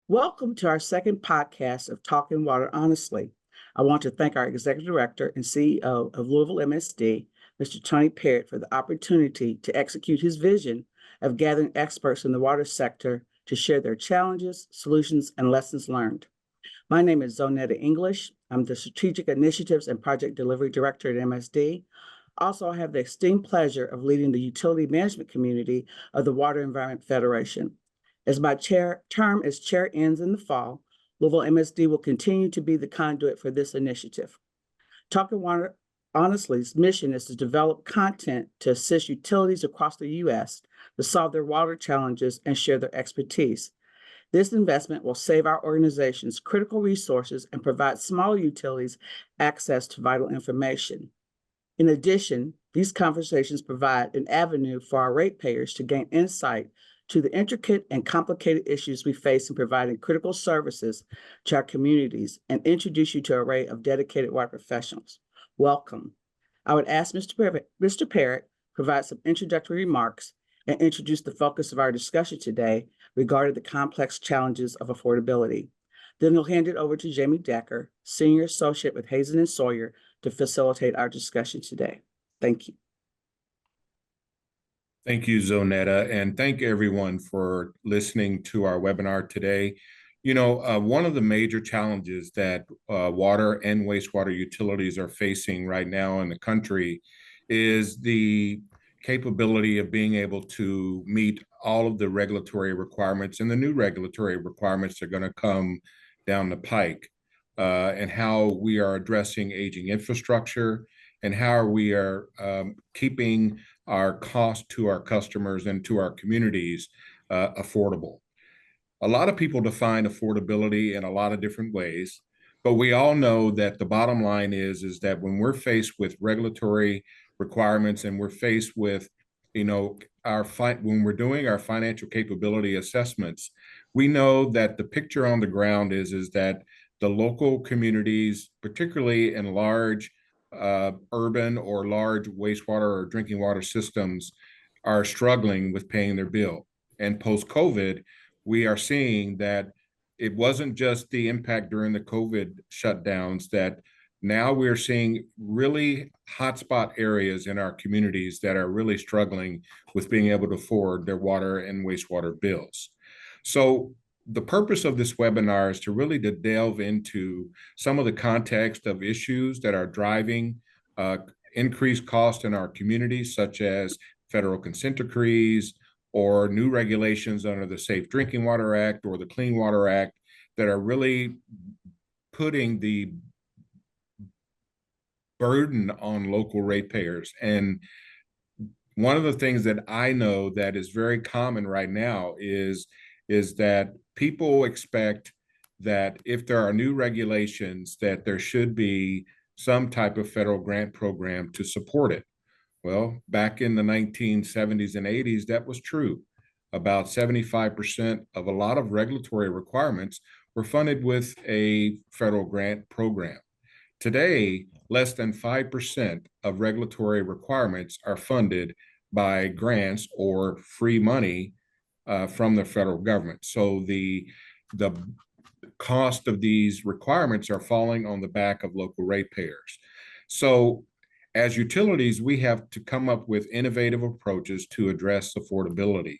Welcome to our second podcast of Talking Water Honestly. I want to thank our Executive Director and CEO of Louisville MSD, Mr. Tony Parrott, for the opportunity to execute his vision of gathering experts in the water sector to share their challenges, solutions, and lessons learned. My name is Zonetta English. I'm the Strategic Initiatives and Project Delivery Director at MSD. Also, I have the esteemed pleasure of leading the utility management community of the Water Environment Federation. As my term as chair ends in the fall, Louisville MSD will continue to be the conduit for this initiative. Talking Water Honestly's mission is to develop content to assist utilities across the U.S. to solve their water challenges and share their expertise. This investment will save our organizations critical resources and provide smaller utilities access to vital information. In addition, these conversations provide an avenue for our ratepayers to gain insight to the intricate and complicated issues we face in providing critical services to our communities and introduce you to an array of dedicated water professionals. Welcome. I would ask Mr. Parrott provide some introductory remarks and introduce the focus of our discussion today regarding the complex challenges of affordability. Then he'll hand it over to Jamie Decker, Senior Associate with Hazen & Sawyer, to facilitate our discussion today. Thank you. Thank you, Zonetta, and thank everyone for listening to our webinar today. One of the major challenges that water and wastewater utilities are facing right now in the country is the capability of being able to meet all of the regulatory requirements and the new regulatory requirements that are going to come down the pike, and how we are addressing aging infrastructure and how we are keeping our cost to our customers and to our communities affordable. A lot of people define affordability in a lot of different ways, but we all know that the bottom line is that when we're faced with regulatory requirements and we're faced with, when we're doing our financial capability assessments, we know that the picture on the ground is that the local communities, particularly in large urban or large wastewater or drinking water systems, are struggling with paying their bill. And post-COVID, we are seeing that it wasn't just the impact during the COVID shutdowns, that now we're seeing really hotspot areas in our communities that are really struggling with being able to afford their water and wastewater bills. So the purpose of this webinar is to really delve into some of the context of issues that are driving increased cost in our communities, such as federal consent decrees or new regulations under the Safe Drinking Water Act or the Clean Water Act, that are really putting the burden on local ratepayers. And one of the things that I know that is very common right now is that people expect that if there are new regulations, that there should be some type of federal grant program to support it. Well, back in the 1970s and 80s, that was true. About 75% of a lot of regulatory requirements were funded with a federal grant program. Today, less than 5% of regulatory requirements are funded by grants or free money from the federal government. So the cost of these requirements are falling on the back of local ratepayers. So as utilities, we have to come up with innovative approaches to address affordability,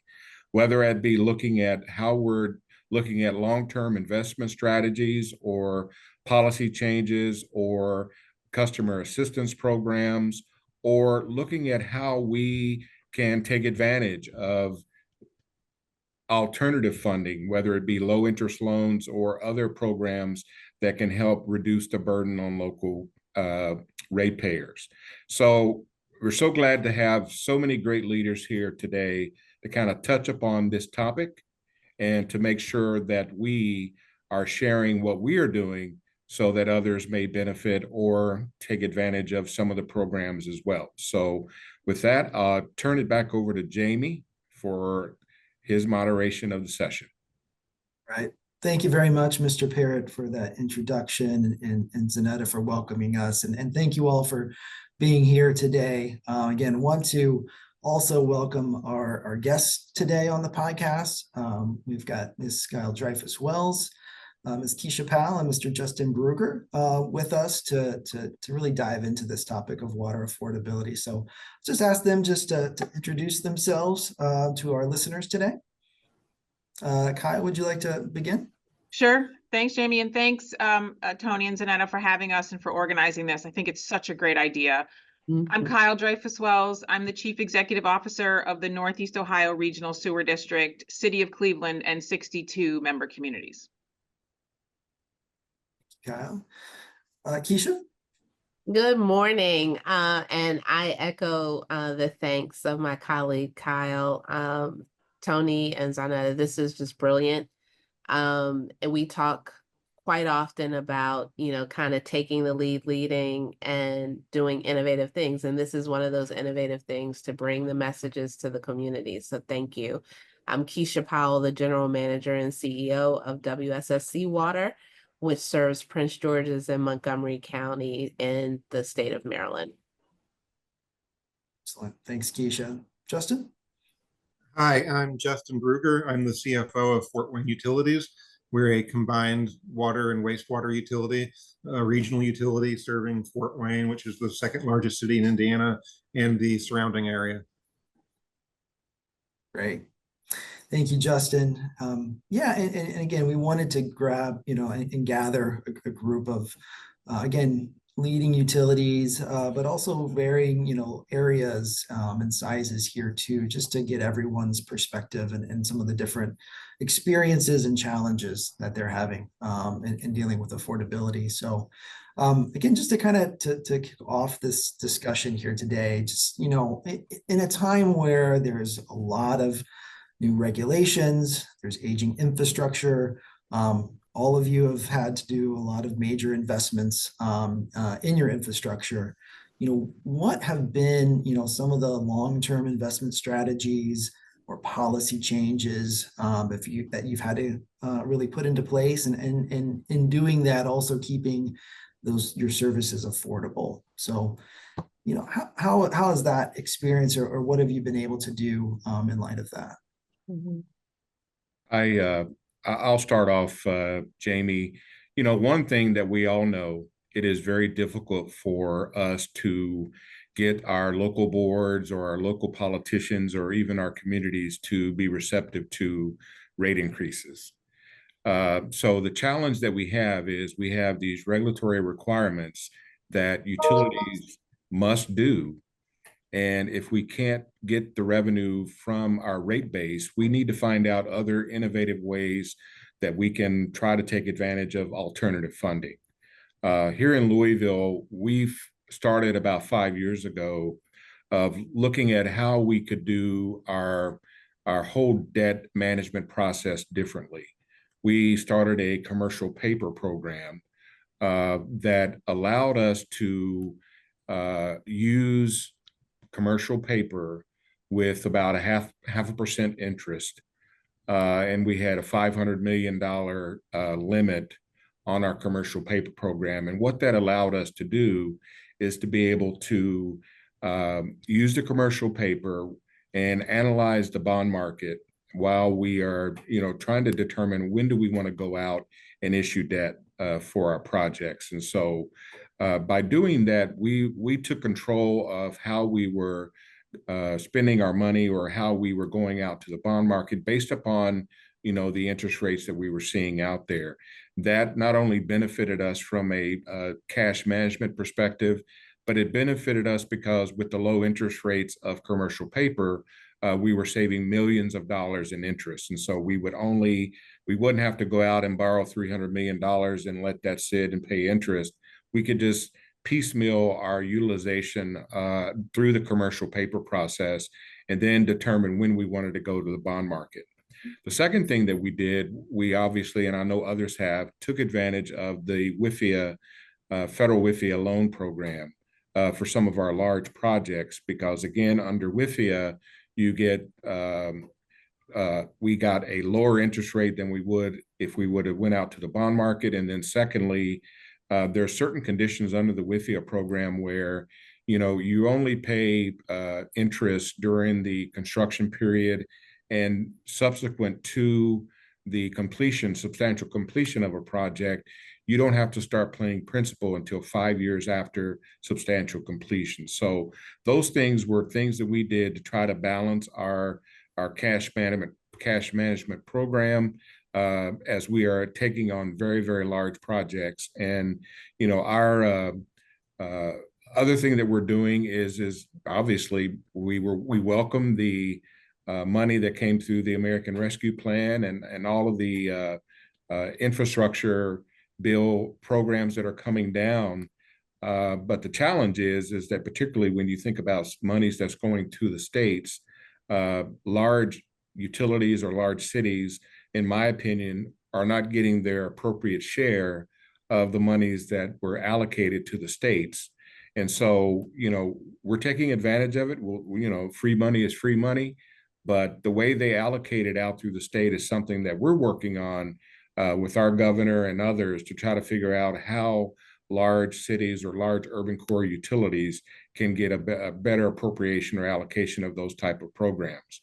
whether it be looking at how we're looking at long-term investment strategies or policy changes or customer assistance programs, or looking at how we can take advantage of alternative funding, whether it be low interest loans or other programs that can help reduce the burden on local ratepayers. So we're so glad to have so many great leaders here today to kind of touch upon this topic and to make sure that we are sharing what we are doing so that others may benefit or take advantage of some of the programs as well. So with that, I'll turn it back over to Jamie for his moderation of the session. Right. Thank you very much, Mr. Parrott, for that introduction, and Zonetta for welcoming us. And thank you all for being here today. Again, want to also welcome our guests today on the podcast. We've got Ms. Skyle Dreyfus-Wells, Ms. Keisha Powell, and Mr. Justin Bruger with us to really dive into this topic of water affordability. So just ask them just to introduce themselves to our listeners today. Kyle, would you like to begin? Sure. Thanks, Jamie. And thanks, Tony and Zanetta, for having us and for organizing this. I think it's such a great idea. I'm Kyle Dreyfus-Wells. I'm the Chief Executive Officer of the Northeast Ohio Regional Sewer District, City of Cleveland, and 62 member communities. Kyle. Keisha? Good morning. And I echo the thanks of my colleague, Kyle, Tony, and Zanetta. This is just brilliant. And we talk quite often about, kind of taking the lead, leading, and doing innovative things. And this is one of those innovative things to bring the messages to the community. So thank you. I'm Keisha Powell, the General Manager and CEO of WSSC Water, which serves Prince George's and Montgomery County in the state of Maryland. Excellent. Thanks, Keisha. Justin? Hi, I'm Justin Bruger. I'm the CFO of Fort Wayne Utilities. We're a combined water and wastewater utility, regional utility serving Fort Wayne, which is the second largest city in Indiana, and the surrounding area. Great. Thank you, Justin. Yeah, and again, we wanted to grab, and gather a group of, again, leading utilities, but also varying, areas and sizes here too, just to get everyone's perspective and some of the different experiences and challenges that they're having in dealing with affordability. So again, just to kind of to kick off this discussion here today, just, in a time where there's a lot of new regulations, there's aging infrastructure, all of you have had to do a lot of major investments in your infrastructure. What have been, some of the long-term investment strategies or policy changes that you've had to really put into place, and in doing that, also keeping your services affordable. So, how has that experience, or what have you been able to do in light of that? I'll start off, Jamie. One thing that we all know, it is very difficult for us to get our local boards or our local politicians or even our communities to be receptive to rate increases. So the challenge that we have is we have these regulatory requirements that utilities must do. And if we can't get the revenue from our rate base, we need to find out other innovative ways that we can try to take advantage of alternative funding. Here in Louisville, we've started about 5 years ago of looking at how we could do our whole debt management process differently. We started a commercial paper program that allowed us to use commercial paper with about a half a percent interest. And we had a $500 million limit on our commercial paper program. And what that allowed us to do is to be able to use the commercial paper and analyze the bond market while we are, trying to determine when do we want to go out and issue debt for our projects. And so by doing that, we took control of how we were spending our money or how we were going out to the bond market based upon, the interest rates that we were seeing out there. That not only benefited us from a cash management perspective, but it benefited us because with the low interest rates of commercial paper, we were saving millions of dollars in interest. And so we wouldn't have to go out and borrow $300 million and let that sit and pay interest. We could just piecemeal our utilization through the commercial paper process and then determine when we wanted to go to the bond market. The second thing that we did, we obviously, and I know others have, took advantage of the WIFIA, federal WIFIA loan program for some of our large projects, because again, under WIFIA, you get, we got a lower interest rate than we would if we would have went out to the bond market. And then secondly, there are certain conditions under the WIFIA program where you only pay interest during the construction period, and subsequent to the substantial completion of a project, you don't have to start paying principal until 5 years after substantial completion. So those things were things that we did to try to balance our cash management program as we are taking on very, very large projects. And our other thing that we're doing is obviously we welcome the money that came through the American Rescue Plan and all of the infrastructure bill programs that are coming down. But the challenge is that particularly when you think about monies that's going to the states, large utilities or large cities, in my opinion, are not getting their appropriate share of the monies that were allocated to the states. And so, we're taking advantage of it. Free money is free money, but the way they allocate it out through the state is something that we're working on with our governor and others to try to figure out how large cities or large urban core utilities can get a better appropriation or allocation of those type of programs.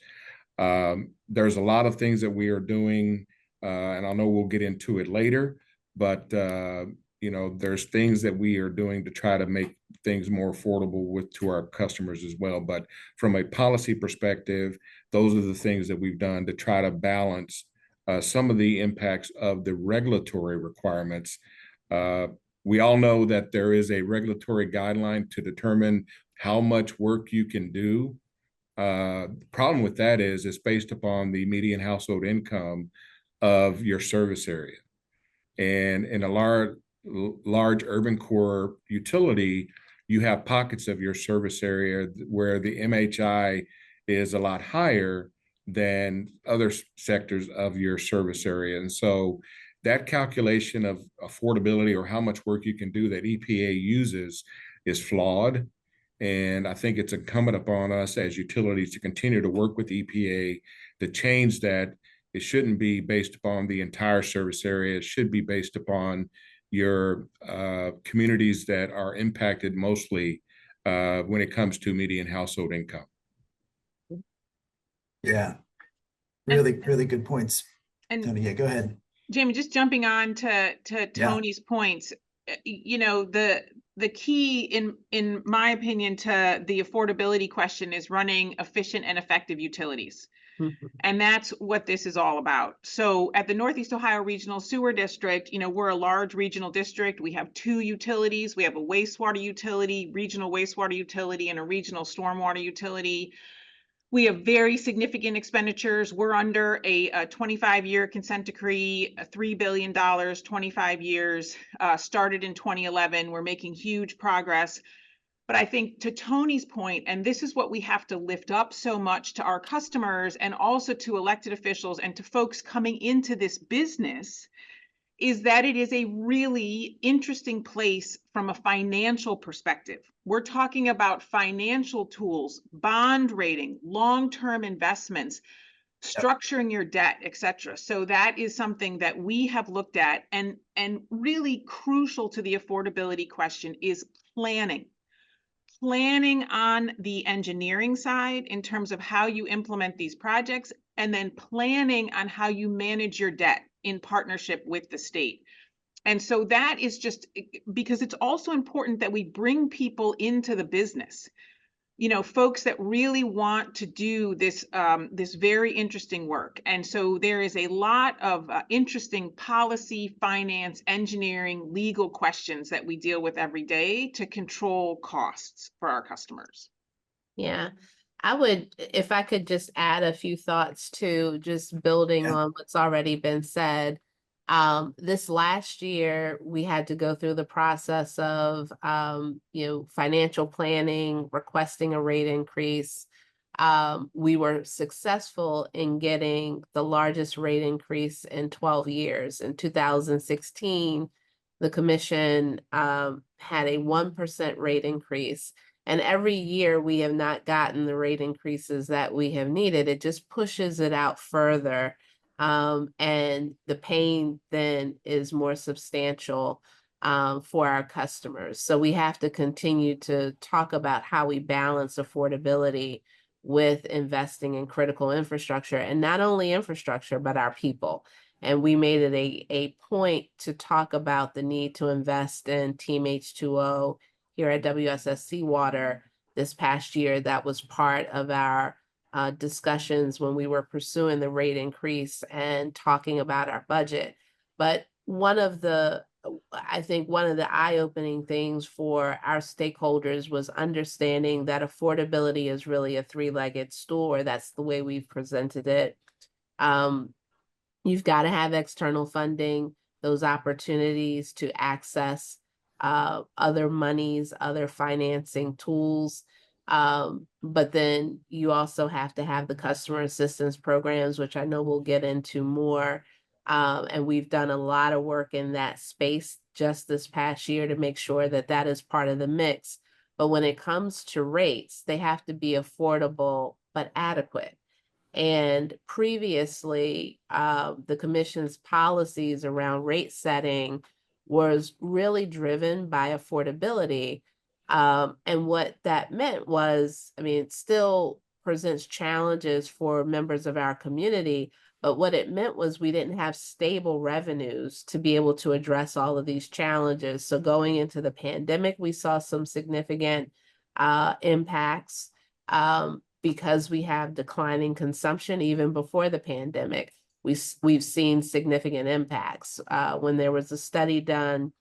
There's a lot of things that we are doing, and I know we'll get into it later, but there's things that we are doing to try to make things more affordable to our customers as well. But from a policy perspective, those are the things that we've done to try to balance some of the impacts of the regulatory requirements. We all know that there is a regulatory guideline to determine how much work you can do. The problem with that is it's based upon the median household income of your service area. And in a large urban core utility, you have pockets of your service area where the MHI is a lot higher than other sectors of your service area. And so that calculation of affordability or how much work you can do that EPA uses is flawed. And I think it's incumbent upon us as utilities to continue to work with EPA to change that. It shouldn't be based upon the entire service area. It should be based upon your communities that are impacted mostly when it comes to median household income. Yeah, really, really good points. And Tony, yeah, go ahead. Jamie, just jumping on to Tony's points, the key in my opinion to the affordability question is running efficient and effective utilities. And that's what this is all about. So at the Northeast Ohio Regional Sewer District, we're a large regional district. We have 2 utilities. We have a wastewater utility, regional wastewater utility, and a regional stormwater utility. We have very significant expenditures. We're under a 25-year consent decree, $3 billion, 25 years, started in 2011. We're making huge progress. But I think to Tony's point, and this is what we have to lift up so much to our customers and also to elected officials and to folks coming into this business, is that it is a really interesting place from a financial perspective. We're talking about financial tools, bond rating, long-term investments, structuring your debt, et cetera. So that is something that we have looked at, and really crucial to the affordability question is planning on the engineering side in terms of how you implement these projects, and then planning on how you manage your debt in partnership with the state. And so that is just because it's also important that we bring people into the business, folks that really want to do this, this very interesting work. And so there is a lot of interesting policy, finance, engineering, legal questions that we deal with every day to control costs for our customers. Yeah, I would, if I could just add a few thoughts to just building on what's already been said. This last year, we had to go through the process of, financial planning, requesting a rate increase. We were successful in getting the largest rate increase in 12 years. In 2016, the commission had a 1% rate increase. And every year we have not gotten the rate increases that we have needed. It just pushes it out further. And the pain then is more substantial. for our customers. So we have to continue to talk about how we balance affordability with investing in critical infrastructure, and not only infrastructure, but our people. And we made it a point to talk about the need to invest in Team H2O here at WSSC Water this past year. That was part of our discussions when we were pursuing the rate increase and talking about our budget. But I think one of the eye-opening things for our stakeholders was understanding that affordability is really a three-legged stool, or that's the way we've presented it. You've got to have external funding, those opportunities to access other monies, other financing tools. But then you also have to have the customer assistance programs, which I know we'll get into more. And we've done a lot of work in that space just this past year to make sure that that is part of the mix. But when it comes to rates, they have to be affordable but adequate. And previously, the commission's policies around rate setting was really driven by affordability. And what that meant was, I mean, it still presents challenges for members of our community, but what it meant was we didn't have stable revenues to be able to address all of these challenges. So going into the pandemic, we saw some significant impacts because we have declining consumption. Even before the pandemic, we've seen significant impacts. When there was a study done,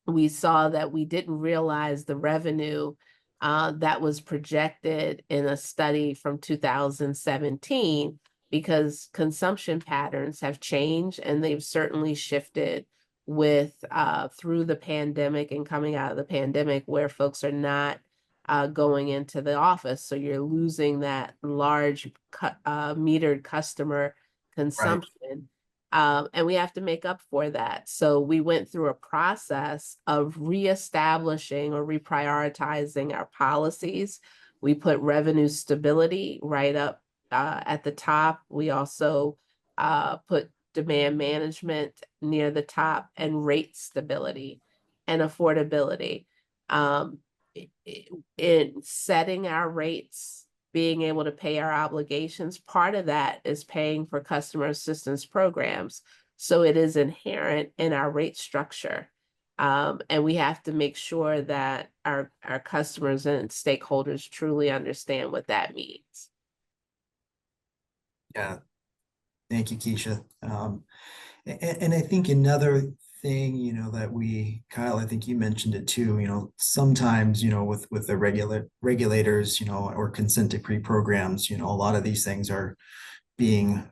we saw that we didn't realize the revenue that was projected in a study from 2017, because consumption patterns have changed, and they've certainly shifted with through the pandemic and coming out of the pandemic, where folks are not going into the office. So you're losing that large metered customer consumption. Right. And we have to make up for that. So we went through a process of reestablishing or reprioritizing our policies. We put revenue stability right up at the top. We also put demand management near the top, and rate stability and affordability. In setting our rates, being able to pay our obligations, part of that is paying for customer assistance programs. So it is inherent in our rate structure. And we have to make sure that our customers and stakeholders truly understand what that means. Yeah, thank you, Keisha. And I think another thing, that Kyle, I think you mentioned it too, sometimes, with the regulators, or consent decree programs, a lot of these things are being,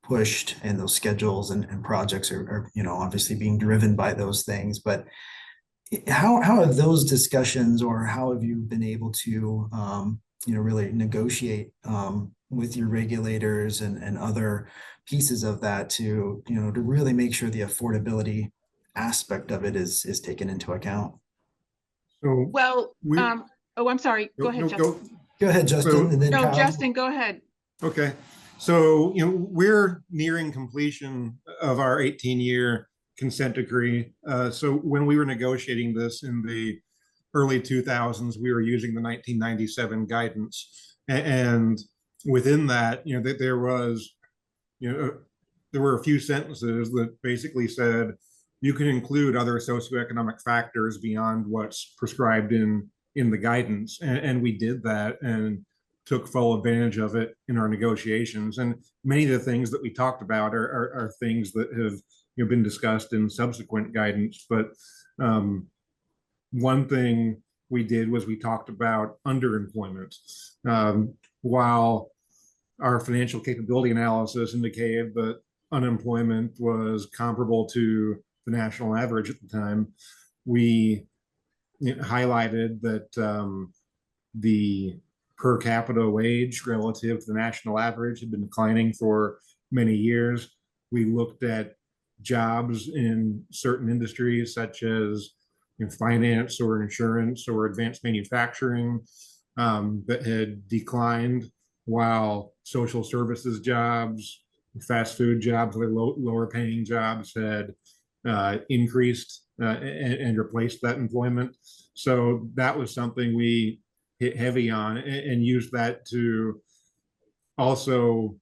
pushed, and those schedules and projects are, obviously being driven by those things. But how have those discussions, or how have you been able to, really negotiate with your regulators and other pieces of that to really make sure the affordability aspect of it is taken into account? So I'm sorry. Go ahead, Justin. Go ahead, Justin, and then No, Kyle. Justin, go ahead. Okay. So, we're nearing completion of our 18-year consent decree. So when we were negotiating this in the early 2000s, we were using the 1997 guidance. And within that, there were a few sentences that basically said you can include other socioeconomic factors beyond what's prescribed in the guidance. And we did that and took full advantage of it in our negotiations. And many of the things that we talked about are things that have been discussed in subsequent guidance. But one thing we did was we talked about underemployment. While our financial capability analysis indicated that unemployment was comparable to the national average at the time, we highlighted that the per capita wage relative to the national average had been declining for many years. We looked at jobs in certain industries such as finance or insurance or advanced manufacturing that had declined, while social services jobs, fast food jobs, lower paying jobs had increased and replaced that employment. So that was something we hit heavy on and used that to also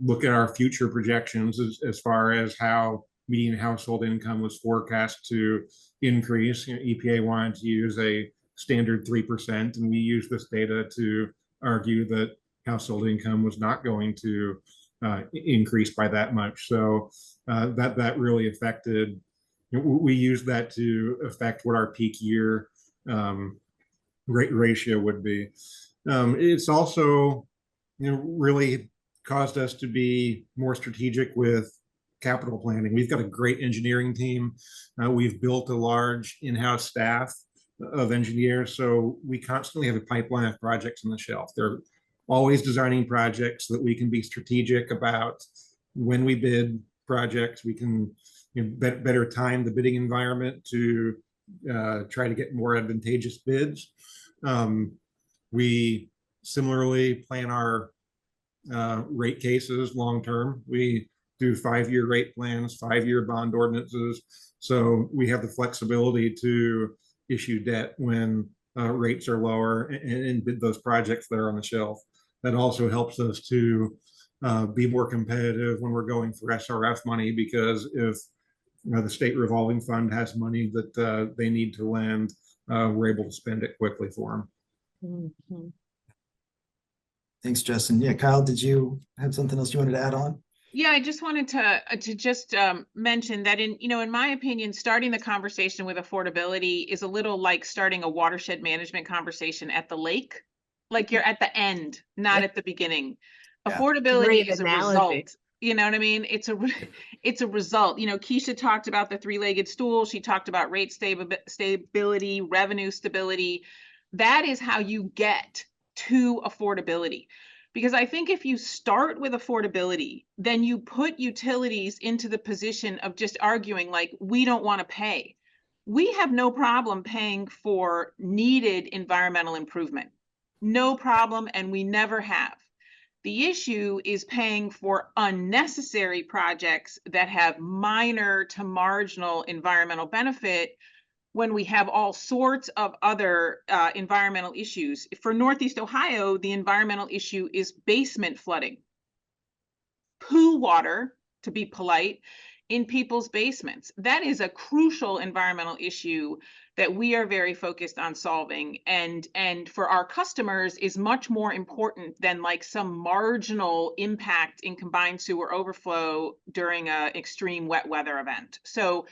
look at our future projections as far as how median household income was forecast to increase. EPA wanted to use a standard 3%, and we used this data to argue that household income was not going to increase by that much. So that really affected. We used that to affect what our peak year ratio would be. It's also, really caused us to be more strategic with capital planning. We've got a great engineering team. We've built a large in-house staff of engineers, so we constantly have a pipeline of projects on the shelf. They're always designing projects so that we can be strategic about when we bid projects. We can better time the bidding environment to try to get more advantageous bids. We similarly plan our rate cases long term. We do 5-year rate plans, 5-year bond ordinances. So we have the flexibility to issue debt when rates are lower and bid those projects that are on the shelf. That also helps us to be more competitive when we're going for SRF money, because if the state revolving fund has money that they need to lend, we're able to spend it quickly for them. Mhm. Thanks, Justin. Yeah, Kyle, did you have something else you wanted to add on? Yeah, I just wanted to just mention that in my opinion, starting the conversation with affordability is a little like starting a watershed management conversation at the lake. Like you're at the end, not at the beginning. Yeah. Affordability Great is a analogy. result. You know what I mean? It's a result. Keisha talked about the three-legged stool. She talked about rate stability, revenue stability. That is how you get to affordability. Because I think if you start with affordability, then you put utilities into the position of just arguing like, we don't want to pay. We have no problem paying for needed environmental improvement. No problem, and we never have. The issue is paying for unnecessary projects that have minor to marginal environmental benefit when we have all sorts of other environmental issues. For Northeast Ohio, the environmental issue is basement flooding. Poo water, to be polite, in people's basements. That is a crucial environmental issue that we are very focused on solving, and for our customers is much more important than like some marginal impact in combined sewer overflow during an extreme wet weather event. So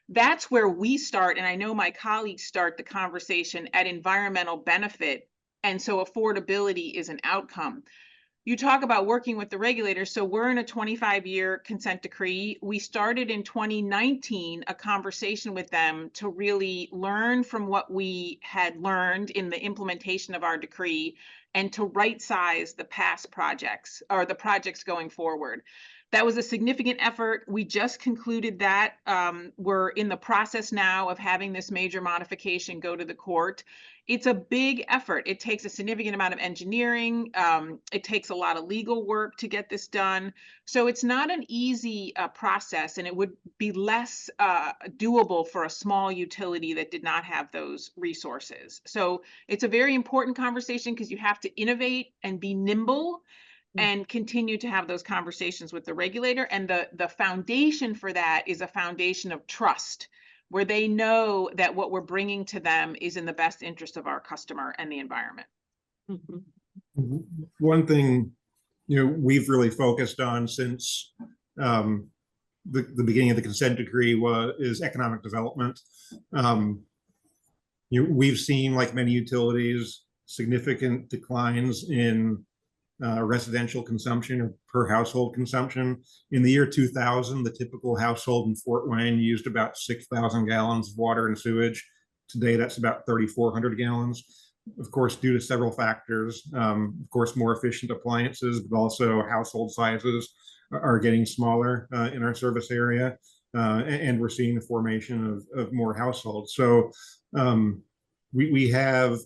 that's where we start, and I know my colleagues start the conversation at environmental benefit, and so affordability is an outcome. You talk about working with the regulators. So we're in a 25-year consent decree. We started in 2019 a conversation with them to really learn from what we had learned in the implementation of our decree and to right size the past projects or the projects going forward. That was a significant effort. We just concluded that. We're in the process now of having this major modification go to the court. It's a big effort. It takes a significant amount of engineering. It takes a lot of legal work to get this done. So it's not an easy process, and it would be less doable for a small utility that did not have those resources. So it's a very important conversation because you have to innovate and be nimble and continue to have those conversations with the regulator. And the foundation for that is a foundation of trust, where they know that what we're bringing to them is in the best interest of our customer and the environment. Mm-hmm. One thing, we've really focused on since the beginning of the consent decree is economic development. We've seen, like many utilities, significant declines in residential consumption or per household consumption. In the year 2000, the typical household in Fort Wayne used about 6,000 gallons of water and sewage. Today, that's about 3,400 gallons. Of course, due to several factors, of course, more efficient appliances, but also household sizes are getting smaller in our service area. And we're seeing the formation of more households. So we have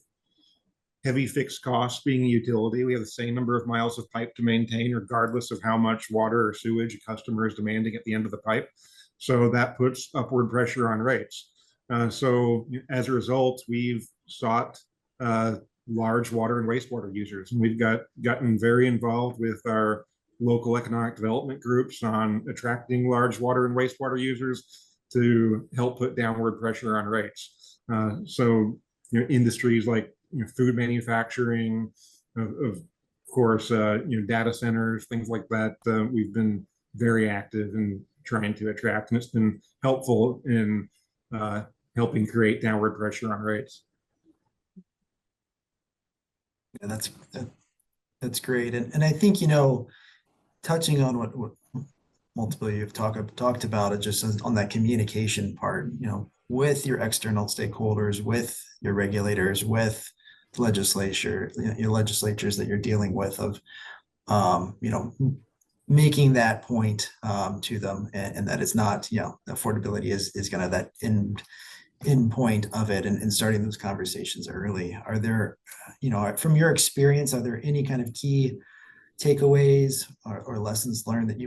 heavy fixed costs being a utility. We have the same number of miles of pipe to maintain, regardless of how much water or sewage a customer is demanding at the end of the pipe. So that puts upward pressure on rates. So as a result, we've sought large water and wastewater users, and we've gotten very involved with our local economic development groups on attracting large water and wastewater users to help put downward pressure on rates. So industries like food manufacturing, of course, data centers, things like that. We've been very active in trying to attract, and it's been helpful in helping create downward pressure on rates. Yeah, that's great. And I think, touching on what multiple of you have talked about, it just on that communication part, with your external stakeholders, with your regulators, with the legislature, your legislatures that you're dealing with, of making that point to them, and that it's not, affordability is kind of that end point of it, and starting those conversations early. Are there, from your experience, are there any kind of key takeaways or lessons learned that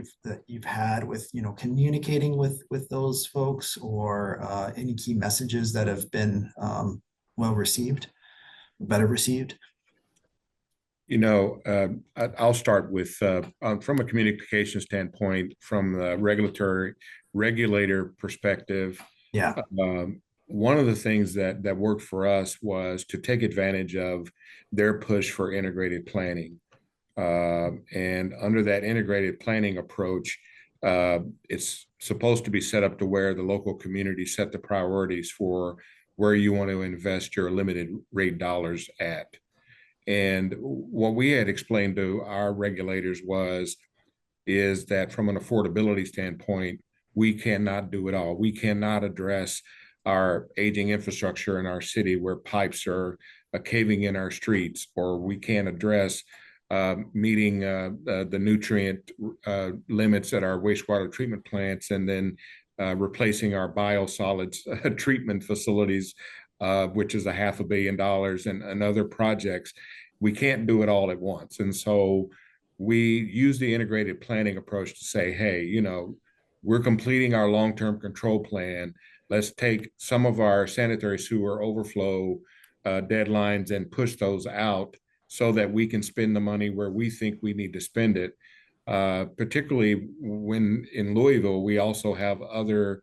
you've had with communicating with those folks, or any key messages that have been well received, better received? I'll start with from a communication standpoint, from the regulator perspective. Yeah. One of the things that worked for us was to take advantage of their push for integrated planning. And under that integrated planning approach, it's supposed to be set up to where the local community set the priorities for where you want to invest your limited rate dollars at. And what we had explained to our regulators is that from an affordability standpoint, we cannot do it all. We cannot address our aging infrastructure in our city where pipes are caving in our streets, or we can't address meeting the nutrient limits at our wastewater treatment plants, and then replacing our biosolids treatment facilities, which is $500 million, and other projects. We can't do it all at once. And so we use the integrated planning approach to say, hey, we're completing our long-term control plan. Let's take some of our sanitary sewer overflow deadlines and push those out so that we can spend the money where we think we need to spend it. Particularly when in Louisville, we also have other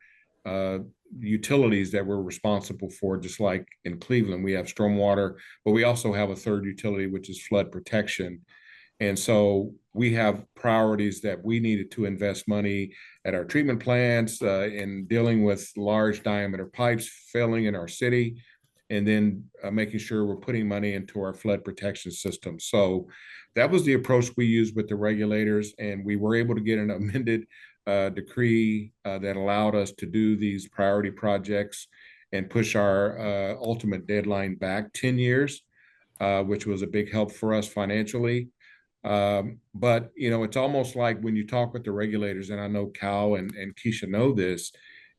utilities that we're responsible for, just like in Cleveland, we have stormwater, but we also have a third utility, which is flood protection. And so we have priorities that we needed to invest money at our treatment plants, in dealing with large diameter pipes failing in our city, and then making sure we're putting money into our flood protection system. So that was the approach we used with the regulators, and we were able to get an amended decree that allowed us to do these priority projects and push our ultimate deadline back 10 years, which was a big help for us financially. But it's almost like when you talk with the regulators, and I know Cal and Keisha know this,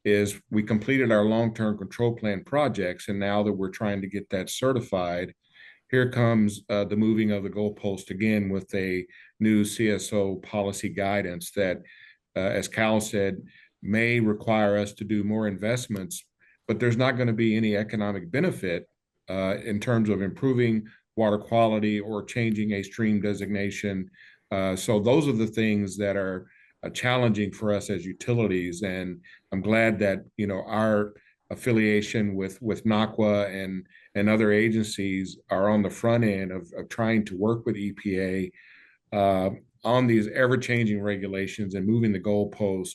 is we completed our long-term control plan projects, and now that we're trying to get that certified, here comes the moving of the goalpost again with a new CSO policy guidance that, as Cal said, may require us to do more investments, but there's not going to be any economic benefit in terms of improving water quality or changing a stream designation. So those are the things that are challenging for us as utilities. And I'm glad that, our affiliation with NACWA and other agencies are on the front end of trying to work with EPA on these ever-changing regulations and moving the goalpost.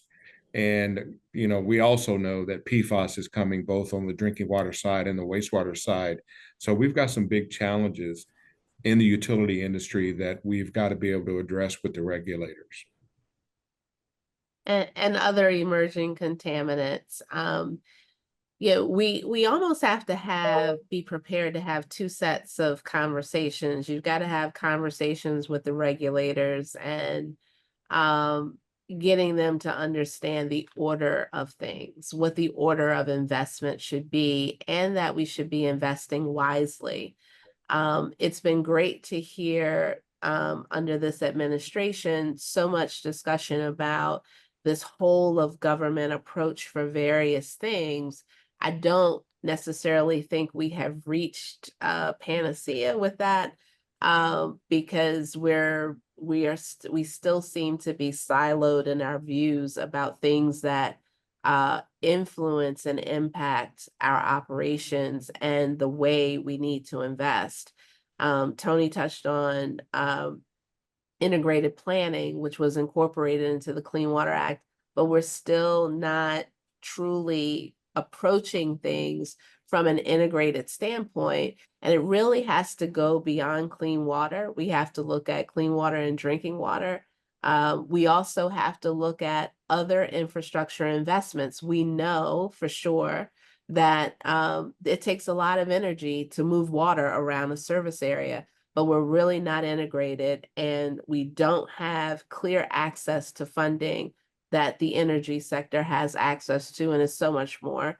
And, we also know that PFAS is coming both on the drinking water side and the wastewater side. So we've got some big challenges in the utility industry that we've got to be able to address with the regulators. And other emerging contaminants. We almost have to be prepared to have two sets of conversations. You've got to have conversations with the regulators and getting them to understand the order of things, what the order of investment should be, and that we should be investing wisely. It's been great to hear under this administration so much discussion about this whole of government approach for various things. I don't necessarily think we have reached panacea with that, because we still seem to be siloed in our views about things that influence and impact our operations and the way we need to invest. Tony touched on integrated planning, which was incorporated into the Clean Water Act, but we're still not truly approaching things from an integrated standpoint. And it really has to go beyond clean water. We have to look at clean water and drinking water. We also have to look at other infrastructure investments. We know for sure that it takes a lot of energy to move water around a service area, but we're really not integrated, and we don't have clear access to funding that the energy sector has access to, and is so much more.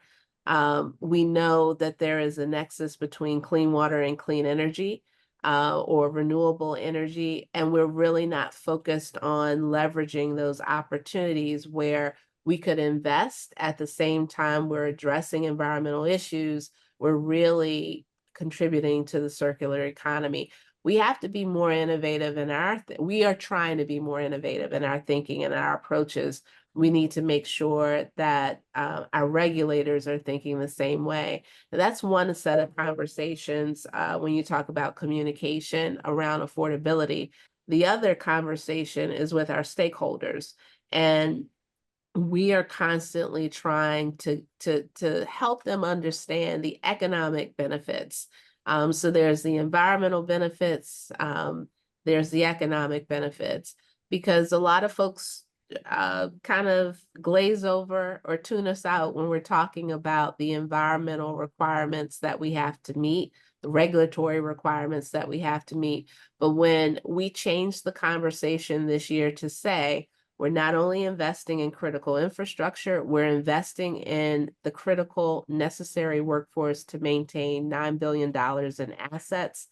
We know that there is a nexus between clean water and clean energy, or renewable energy, and we're really not focused on leveraging those opportunities where we could invest at the same time we're addressing environmental issues. We're really contributing to the circular economy. We have to be more innovative in we are trying to be more innovative in our thinking and our approaches. We need to make sure that our regulators are thinking the same way. And that's one set of conversations when you talk about communication around affordability. The other conversation is with our stakeholders. And we are constantly trying to help them understand the economic benefits. So there's the environmental benefits, there's the economic benefits, because a lot of folks kind of glaze over or tune us out when we're talking about the environmental requirements that we have to meet, the regulatory requirements that we have to meet. But when we change the conversation this year to say, we're not only investing in critical infrastructure, we're investing in the critical necessary workforce to maintain $9 billion in assets,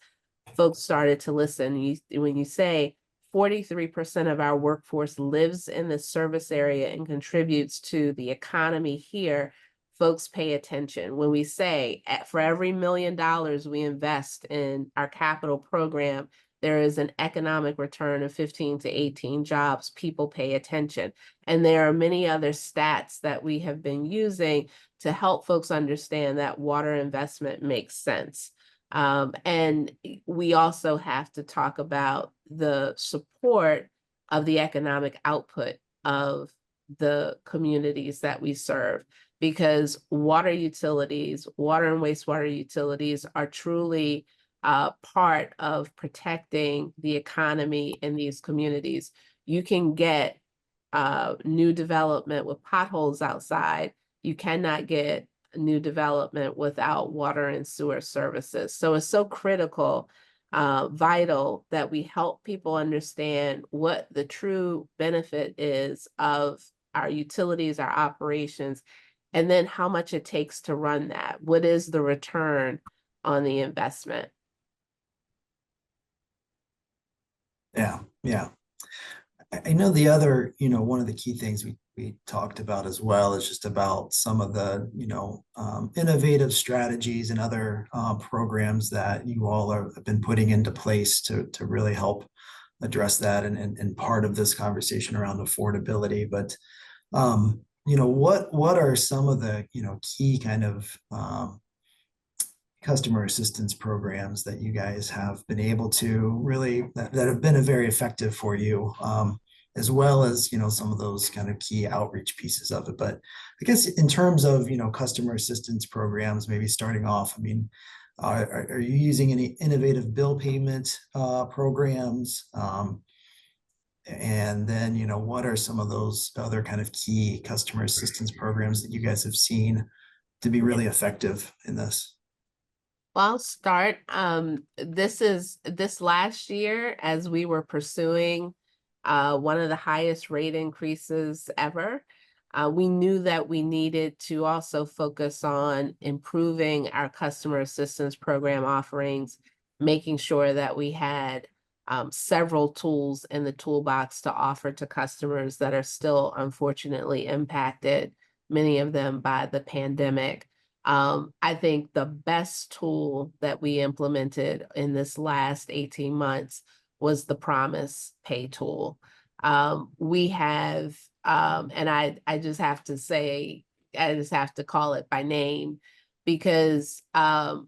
folks started to listen. When you say 43% of our workforce lives in the service area and contributes to the economy here, folks pay attention. When we say for every $1 million we invest in our capital program, there is an economic return of 15 to 18 jobs, people pay attention. And there are many other stats that we have been using to help folks understand that water investment makes sense. And we also have to talk about the support of the economic output of the communities that we serve, because water utilities, water and wastewater utilities are truly part of protecting the economy in these communities. You can get new development with potholes outside. You cannot get new development without water and sewer services. So it's so critical, vital that we help people understand what the true benefit is of our utilities, our operations, and then how much it takes to run that. What is the return on the investment? Yeah. I know the other, one of the key things we talked about as well is just about some of the, innovative strategies and other programs that you all have been putting into place to really help address that and part of this conversation around affordability. But, what are some of the, key kind of customer assistance programs that you guys have been able to really that have been very effective for you, as well as some of those kind of key outreach pieces of it? But I guess in terms of customer assistance programs, maybe starting off, I mean, are you using any innovative bill payment programs? And then what are some of those other kind of key customer assistance programs that you guys have seen to be really effective in this? Well, I'll start. This last year, as we were pursuing one of the highest rate increases ever, we knew that we needed to also focus on improving our customer assistance program offerings, making sure that we had several tools in the toolbox to offer to customers that are still unfortunately impacted, many of them by the pandemic. I think the best tool that we implemented in this last 18 months was the Promise Pay tool. We have, and I just have to say, I just have to call it by name, because the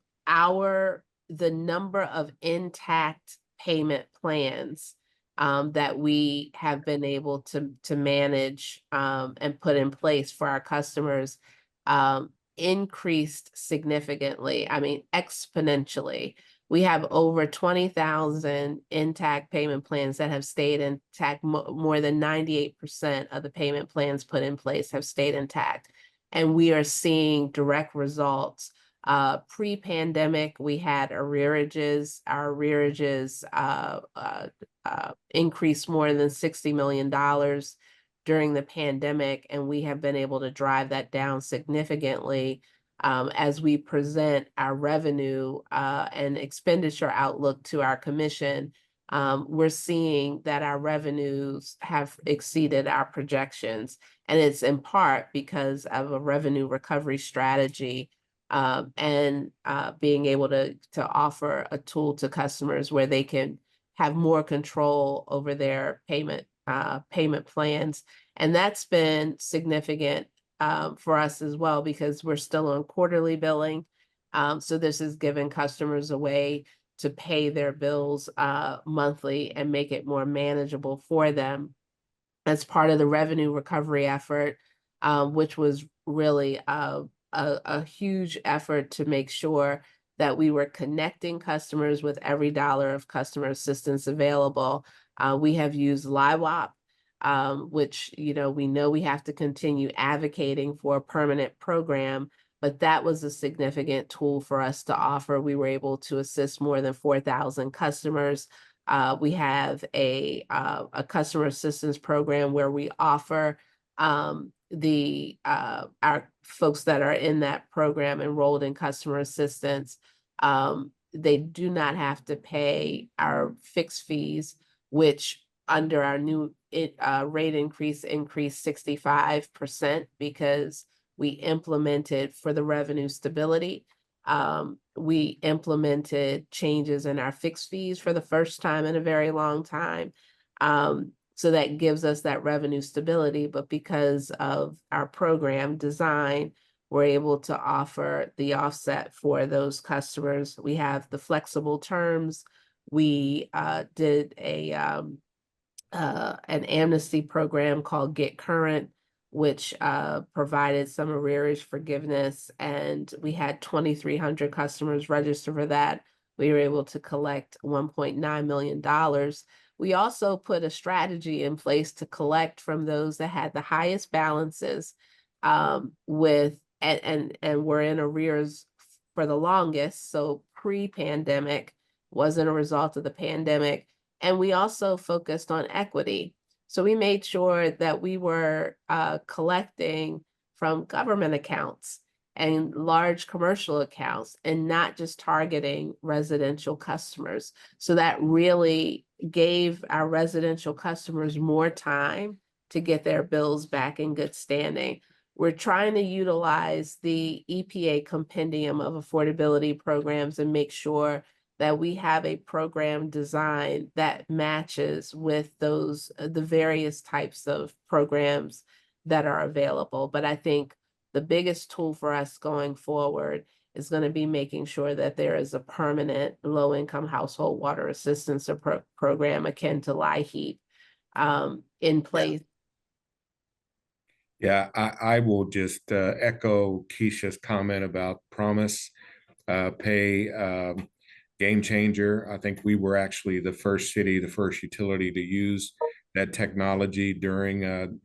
number of intact payment plans that we have been able to manage and put in place for our customers increased significantly. I mean, exponentially. We have over 20,000 intact payment plans that have stayed intact. More than 98% of the payment plans put in place have stayed intact. And we are seeing direct results. Pre-pandemic, we had arrearages. Our arrearages increased more than $60 million during the pandemic, and we have been able to drive that down significantly. As we present our revenue and expenditure outlook to our commission, we're seeing that our revenues have exceeded our projections. And it's in part because of a revenue recovery strategy and being able to offer a tool to customers where they can have more control over their payment plans. And that's been significant for us as well, because we're still on quarterly billing. So this is giving customers a way to pay their bills monthly and make it more manageable for them. As part of the revenue recovery effort, which was really a huge effort to make sure that we were connecting customers with every dollar of customer assistance available. We have used LIWOP, which, we know we have to continue advocating for a permanent program, but that was a significant tool for us to offer. We were able to assist more than 4,000 customers. We have a customer assistance program where we offer our folks that are in that program enrolled in customer assistance. They do not have to pay our fixed fees, which under our new rate increased 65% because we implemented for the revenue stability. We implemented changes in our fixed fees for the first time in a very long time. So that gives us that revenue stability, but because of our program design, we're able to offer the offset for those customers. We have the flexible terms. We did an amnesty program called Get Current, which provided some arrearage forgiveness, and we had 2,300 customers register for that. We were able to collect $1.9 million. We also put a strategy in place to collect from those that had the highest balances and were in arrears for the longest. So pre-pandemic, wasn't a result of the pandemic. And we also focused on equity. So we made sure that we were collecting from government accounts and large commercial accounts and not just targeting residential customers. So that really gave our residential customers more time to get their bills back in good standing. We're trying to utilize the EPA compendium of affordability programs and make sure that we have a program design that matches with the various types of programs that are available. But I think the biggest tool for us going forward is going to be making sure that there is a permanent low-income household water assistance program akin to LIHEAP in place. Yeah, I will just echo Keisha's comment about Promise Pay. Game changer. I think we were actually the first city, the first utility to use that technology during the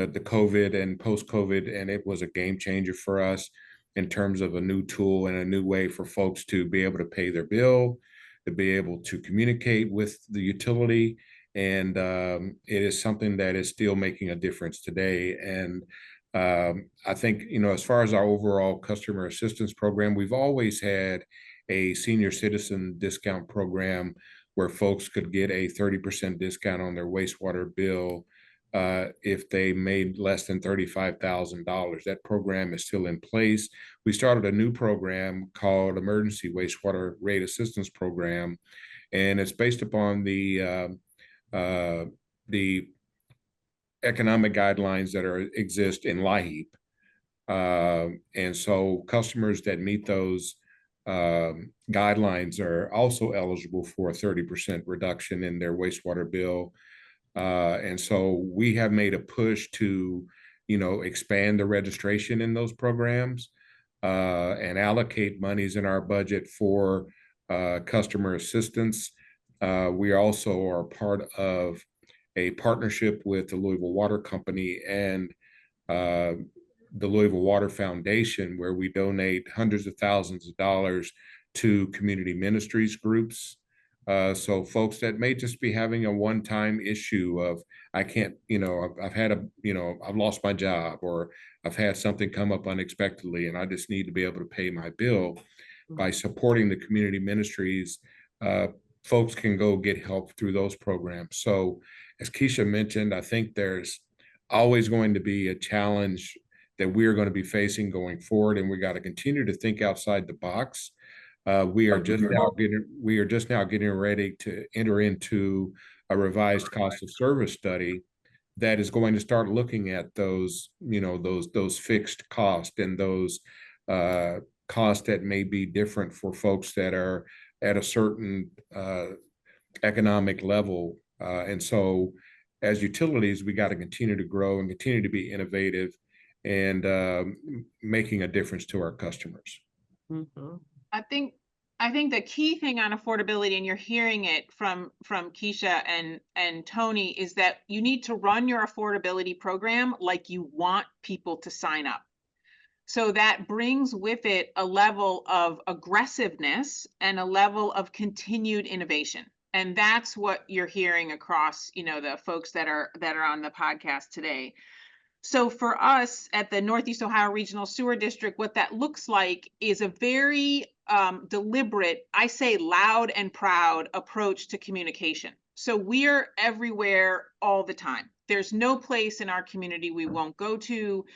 COVID and post-COVID, and it was a game changer for us in terms of a new tool and a new way for folks to be able to pay their bill, to be able to communicate with the utility, and it is something that is still making a difference today. And I think, as far as our overall customer assistance program, we've always had a senior citizen discount program where folks could get a 30% discount on their wastewater bill if they made less than $35,000. That program is still in place. We started a new program called Emergency Wastewater Rate Assistance Program, and it's based upon the economic guidelines that exist in LIHEAP. And so customers that meet those guidelines are also eligible for a 30% reduction in their wastewater bill. And so we have made a push to, expand the registration in those programs and allocate monies in our budget for customer assistance. We also are part of a partnership with the Louisville Water Company and the Louisville Water Foundation, where we donate hundreds of thousands of dollars to community ministries groups. So folks that may just be having a one-time issue of, I can't, I've lost my job, or I've had something come up unexpectedly and I just need to be able to pay my bill. By supporting the community ministries, folks can go get help through those programs. So as Keisha mentioned, I think there's always going to be a challenge that we're going to be facing going forward, and we got to continue to think outside the box. We are just now getting ready to enter into a revised cost of service study that is going to start looking at those, those fixed costs and those costs that may be different for folks that are at a certain economic level. And so as utilities, we got to continue to grow and continue to be innovative and making a difference to our customers. Mm-hmm. I think the key thing on affordability, and you're hearing it from Keisha and Tony, is that you need to run your affordability program like you want people to sign up. So that brings with it a level of aggressiveness and a level of continued innovation. And that's what you're hearing across, the folks that are on the podcast today. So for us at the Northeast Ohio Regional Sewer District, what that looks like is a very deliberate, I say loud and proud approach to communication. So we're everywhere all the time. There's no place in our community we won't go to.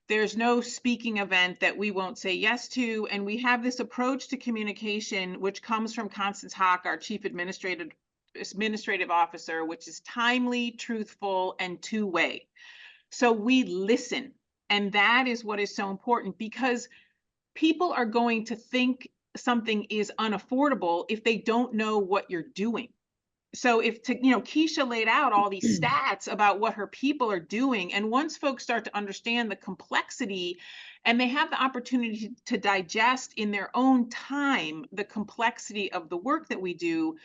There's no speaking event that we won't say yes to. And we have this approach to communication, which comes from Constance Hawk, our Chief Administrative Officer, which is timely, truthful, and two-way. So we listen. And that is what is so important, because people are going to think something is unaffordable if they don't know what you're doing. So Keisha laid out all these stats about what her people are doing. And once folks start to understand the complexity and they have the opportunity to digest in their own time the complexity of the work that we do,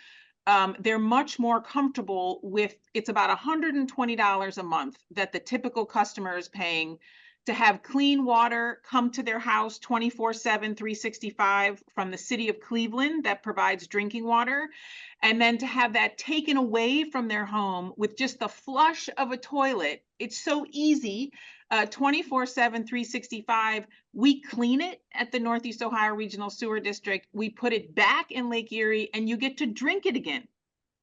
they're much more comfortable with, it's about $120 a month that the typical customer is paying to have clean water come to their house 24/7, 365 from the city of Cleveland that provides drinking water, and then to have that taken away from their home with just the flush of a toilet. It's so easy. 24/7, 365. We clean it at the Northeast Ohio Regional Sewer District. We put it back in Lake Erie, and you get to drink it again.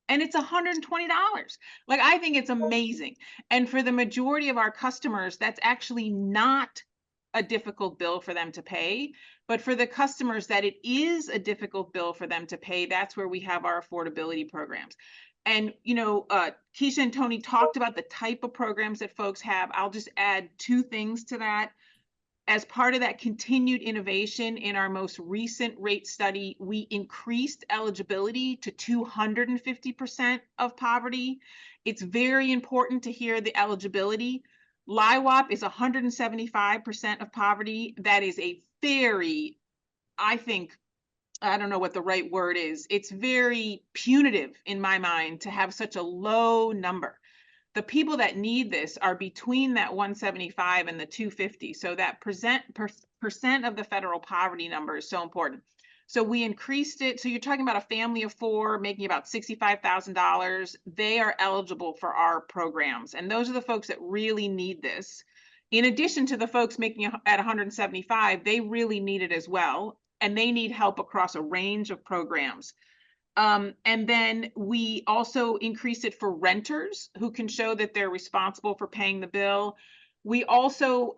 And it's $120. Like, I think it's amazing. And for the majority of our customers, that's actually not a difficult bill for them to pay. But for the customers that it is a difficult bill for them to pay, that's where we have our affordability programs. And, Keisha and Tony talked about the type of programs that folks have. I'll just add two things to that. As part of that continued innovation, in our most recent rate study, we increased eligibility to 250% of poverty. It's very important to hear the eligibility. LIWAP is 175% of poverty. That is a very, I don't know what the right word is. It's very punitive in my mind to have such a low number. The people that need this are between that 175 and the 250. So that percent of the federal poverty number is so important. So we increased it. So you're talking about a family of four making about $65,000. They are eligible for our programs. And those are the folks that really need this. In addition to the folks making at 175, they really need it as well. and they need help across a range of programs. And then we also increase it for renters who can show that they're responsible for paying the bill. We also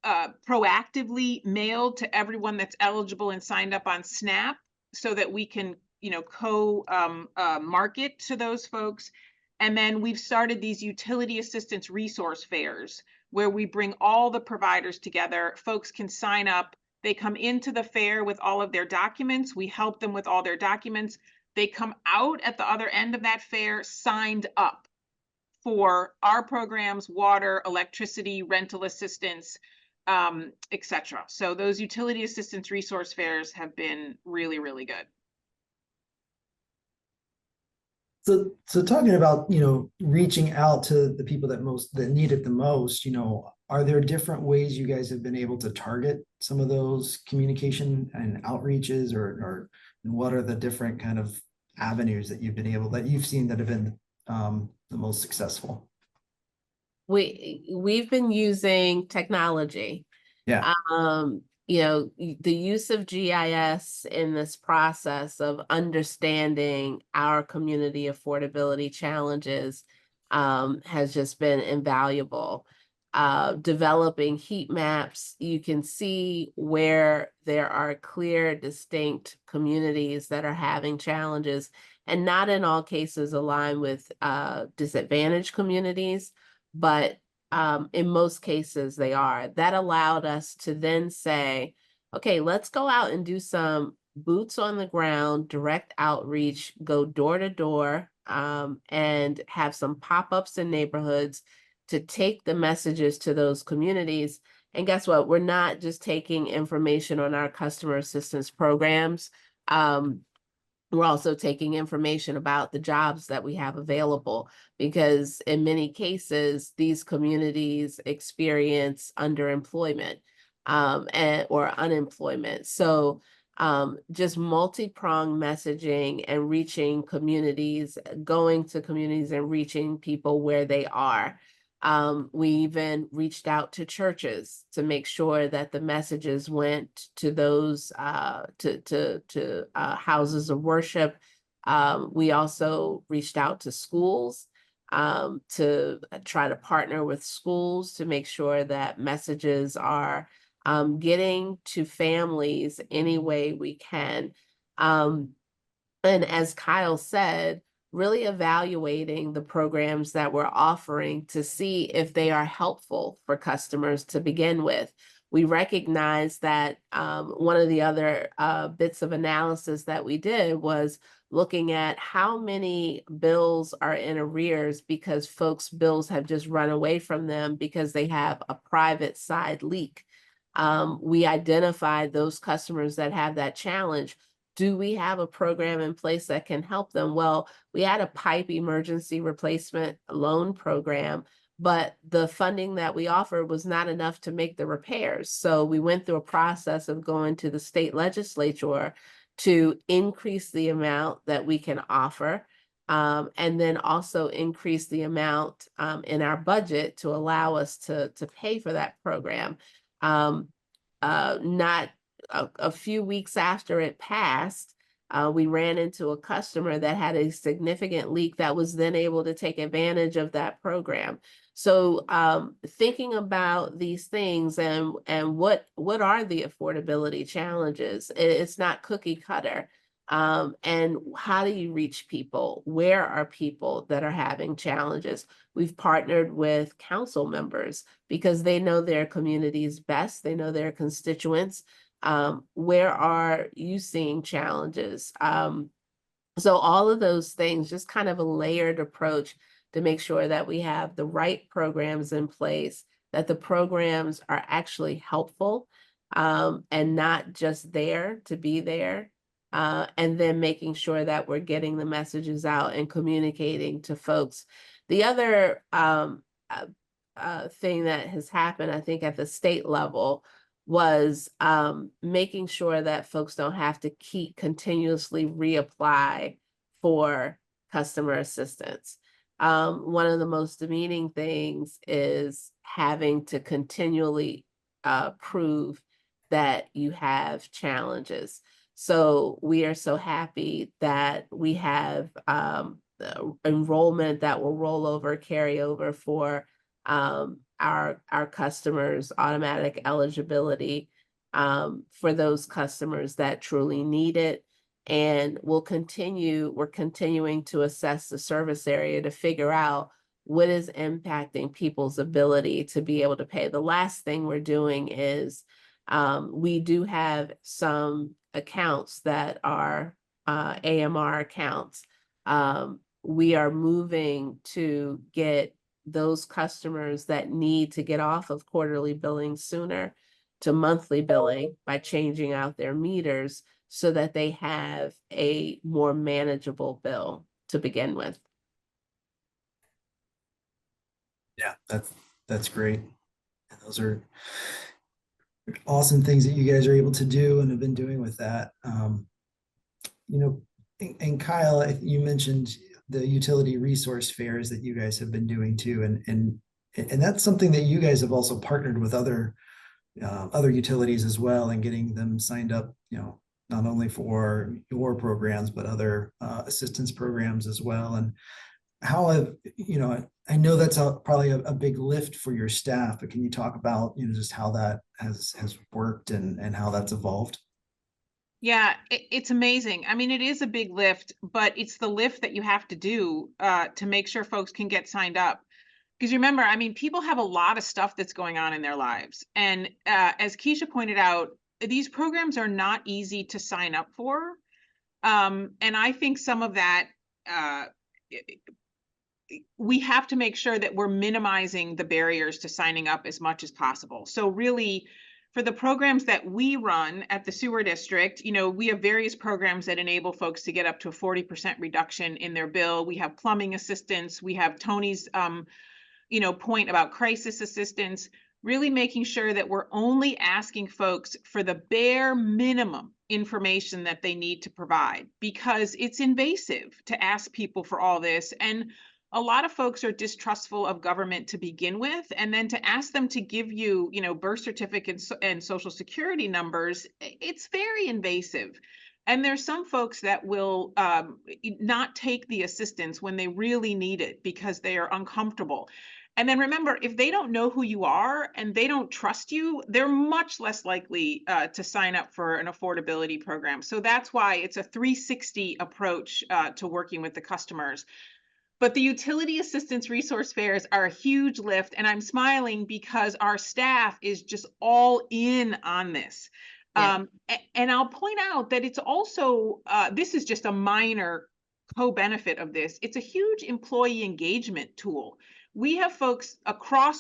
proactively mailed to everyone that's eligible and signed up on SNAP so that we can, market to those folks. And then we've started these utility assistance resource fairs where we bring all the providers together. Folks can sign up. They come into the fair with all of their documents. We help them with all their documents. They come out at the other end of that fair signed up for our programs, water, electricity, rental assistance, etc. So those utility assistance resource fairs have been really, really good. So talking about, reaching out to the people that need it the most, are there different ways you guys have been able to target some of those communication and outreaches, or what are the different kind of avenues that you've seen that have been the most successful? We've been using technology. Yeah. The use of GIS in this process of understanding our community affordability challenges has just been invaluable. Developing heat maps, you can see where there are clear, distinct communities that are having challenges, and not in all cases align with disadvantaged communities, but in most cases they are. That allowed us to then say, okay, let's go out and do some boots on the ground, direct outreach, go door to door, and have some pop-ups in neighborhoods to take the messages to those communities. And guess what? We're not just taking information on our customer assistance programs. We're also taking information about the jobs that we have available, because in many cases, these communities experience underemployment or unemployment. So just multi-pronged messaging and reaching communities, going to communities and reaching people where they are. We even reached out to churches to make sure that the messages went to those houses of worship. We also reached out to schools to try to partner with schools to make sure that messages are getting to families any way we can. And as Kyle said, really evaluating the programs that we're offering to see if they are helpful for customers to begin with. We recognize that one of the other bits of analysis that we did was looking at how many bills are in arrears because folks' bills have just run away from them because they have a private side leak. We identified those customers that have that challenge. Do we have a program in place that can help them? Well, we had a pipe emergency replacement loan program, but the funding that we offered was not enough to make the repairs. So we went through a process of going to the state legislature to increase the amount that we can offer, and then also increase the amount in our budget to allow us to pay for that program. Not a few weeks after it passed, we ran into a customer that had a significant leak that was then able to take advantage of that program. So thinking about these things and what are the affordability challenges? It's not cookie cutter. And how do you reach people? Where are people that are having challenges? We've partnered with council members because they know their communities best. They know their constituents. Where are you seeing challenges? So all of those things, just kind of a layered approach to make sure that we have the right programs in place, that the programs are actually helpful and not just there to be there. And then making sure that we're getting the messages out and communicating to folks. The other thing that has happened, I think, at the state level was making sure that folks don't have to keep continuously reapply for customer assistance. One of the most demeaning things is having to continually prove that you have challenges. So we are so happy that we have enrollment that will roll over, carry over for our customers, automatic eligibility for those customers that truly need it. And we're continuing to assess the service area to figure out what is impacting people's ability to be able to pay. The last thing we're doing is we do have some accounts that are AMR accounts. We are moving to get those customers that need to get off of quarterly billing sooner to monthly billing by changing out their meters so that they have a more manageable bill to begin with. Yeah, that's great. And those are awesome things that you guys are able to do and have been doing with that. You know, and Kyle, you mentioned the utility resource fairs that you guys have been doing too, and that's something that you guys have also partnered with other utilities as well, and getting them signed up, you know, not only for your programs but other assistance programs as well. And how have, you know, I know that's probably a big lift for your staff, but can you talk about, you know, just how that has worked and how that's evolved? Yeah, it's amazing. I mean, it is a big lift, but it's the lift that you have to do to make sure folks can get signed up. Because remember, I mean, people have a lot of stuff that's going on in their lives. And as Keisha pointed out, these programs are not easy to sign up for. And I think some of that, we have to make sure that we're minimizing the barriers to signing up as much as possible. So really, for the programs that we run at the sewer district, you know, we have various programs that enable folks to get up to a 40% reduction in their bill. We have plumbing assistance. We have Tony's, you know, point about crisis assistance, really making sure that we're only asking folks for the bare minimum information that they need to provide, because it's invasive to ask people for all this. And a lot of folks are distrustful of government to begin with, and then to ask them to give you, you know, birth certificates and social security numbers, it's very invasive. And there's some folks that will not take the assistance when they really need it because they are uncomfortable. And then remember, if they don't know who you are and they don't trust you, they're much less likely to sign up for an affordability program. So that's why it's a 360 approach to working with the customers. But the utility assistance resource fairs are a huge lift, and I'm smiling because our staff is just all in on this. Yeah. And I'll point out that it's also, this is just a minor co-benefit of this. It's a huge employee engagement tool. We have folks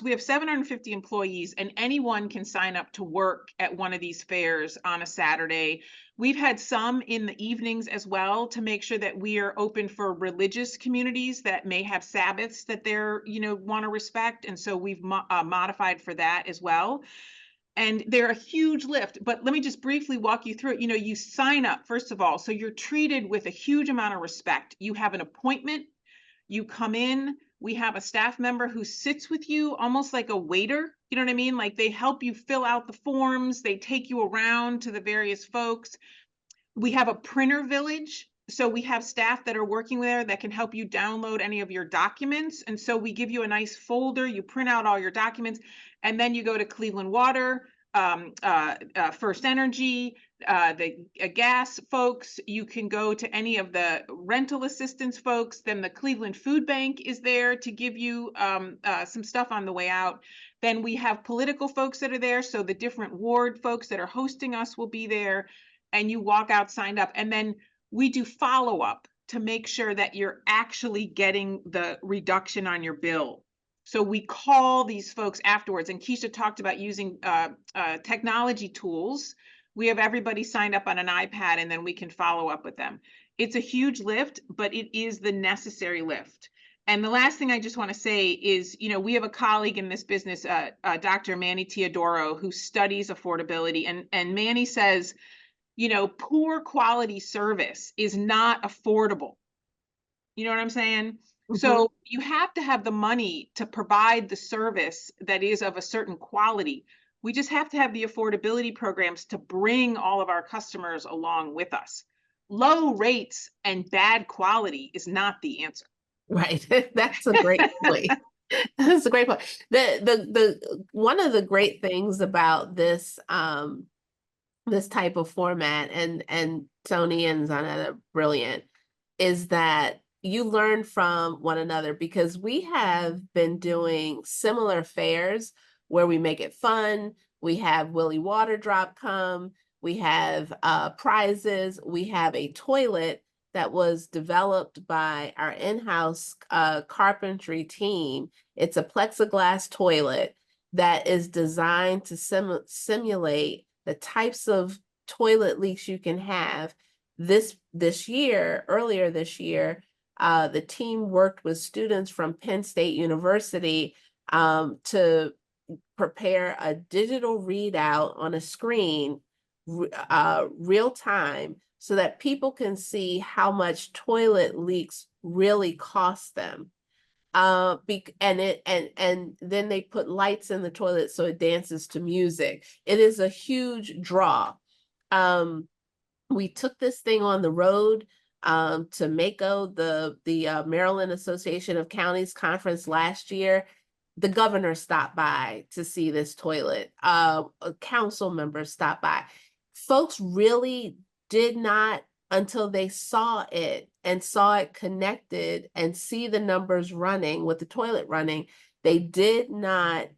we have 750 employees, and anyone can sign up to work at one of these fairs on a Saturday. We've had some in the evenings as well to make sure that we are open for religious communities that may have Sabbaths that they're, you know, want to respect. And so we've modified for that as well. And they're a huge lift, but let me just briefly walk you through it. You know, you sign up, first of all, so you're treated with a huge amount of respect. You have an appointment, you come in, we have a staff member who sits with you almost like a waiter. You know what I mean? Like, they help you fill out the forms, they take you around to the various folks. We have a printer village. So we have staff that are working there that can help you download any of your documents. And so we give you a nice folder, you print out all your documents, and then you go to Cleveland Water, First Energy, the gas folks. You can go to any of the rental assistance folks. Then the Cleveland Food Bank is there to give you some stuff on the way out. Then we have political folks that are there. So the different ward folks that are hosting us will be there, and you walk out signed up. And then we do follow-up to make sure that you're actually getting the reduction on your bill. So we call these folks afterwards, and Keisha talked about using technology tools. We have everybody signed up on an iPad, and then we can follow up with them. It's a huge lift, but it is the necessary lift. And the last thing I just want to say is, you know, we have a colleague in this business, Dr. Manny Teodoro, who studies affordability, and Manny says, you know, poor quality service is not affordable. You know what I'm saying? Mm-hmm. So you have to have the money to provide the service that is of a certain quality, We just have to have the affordability programs to bring all of our customers along with us. Low rates and bad quality is not the answer. Right. That's a great point. That's a great point. The one of the great things about this this type of format, and Tony and Zanetta are brilliant, is that you learn from one another, because we have been doing similar fairs where we make it fun. We have Willie Water Drop come, we have prizes, we have a toilet that was developed by our in-house carpentry team. It's a plexiglass toilet that is designed to simulate the types of toilet leaks you can have. Earlier this year, the team worked with students from Penn State University to prepare a digital readout on a screen, real time, so that people can see how much toilet leaks really cost them. And then they put lights in the toilet so it dances to music. It is a huge draw. We took this thing on the road to Mako, the Maryland Association of Counties conference last year. The governor stopped by to see this toilet. Council members stopped by. Folks really did not, until they saw it and saw it connected and see the numbers running with the toilet running, they did not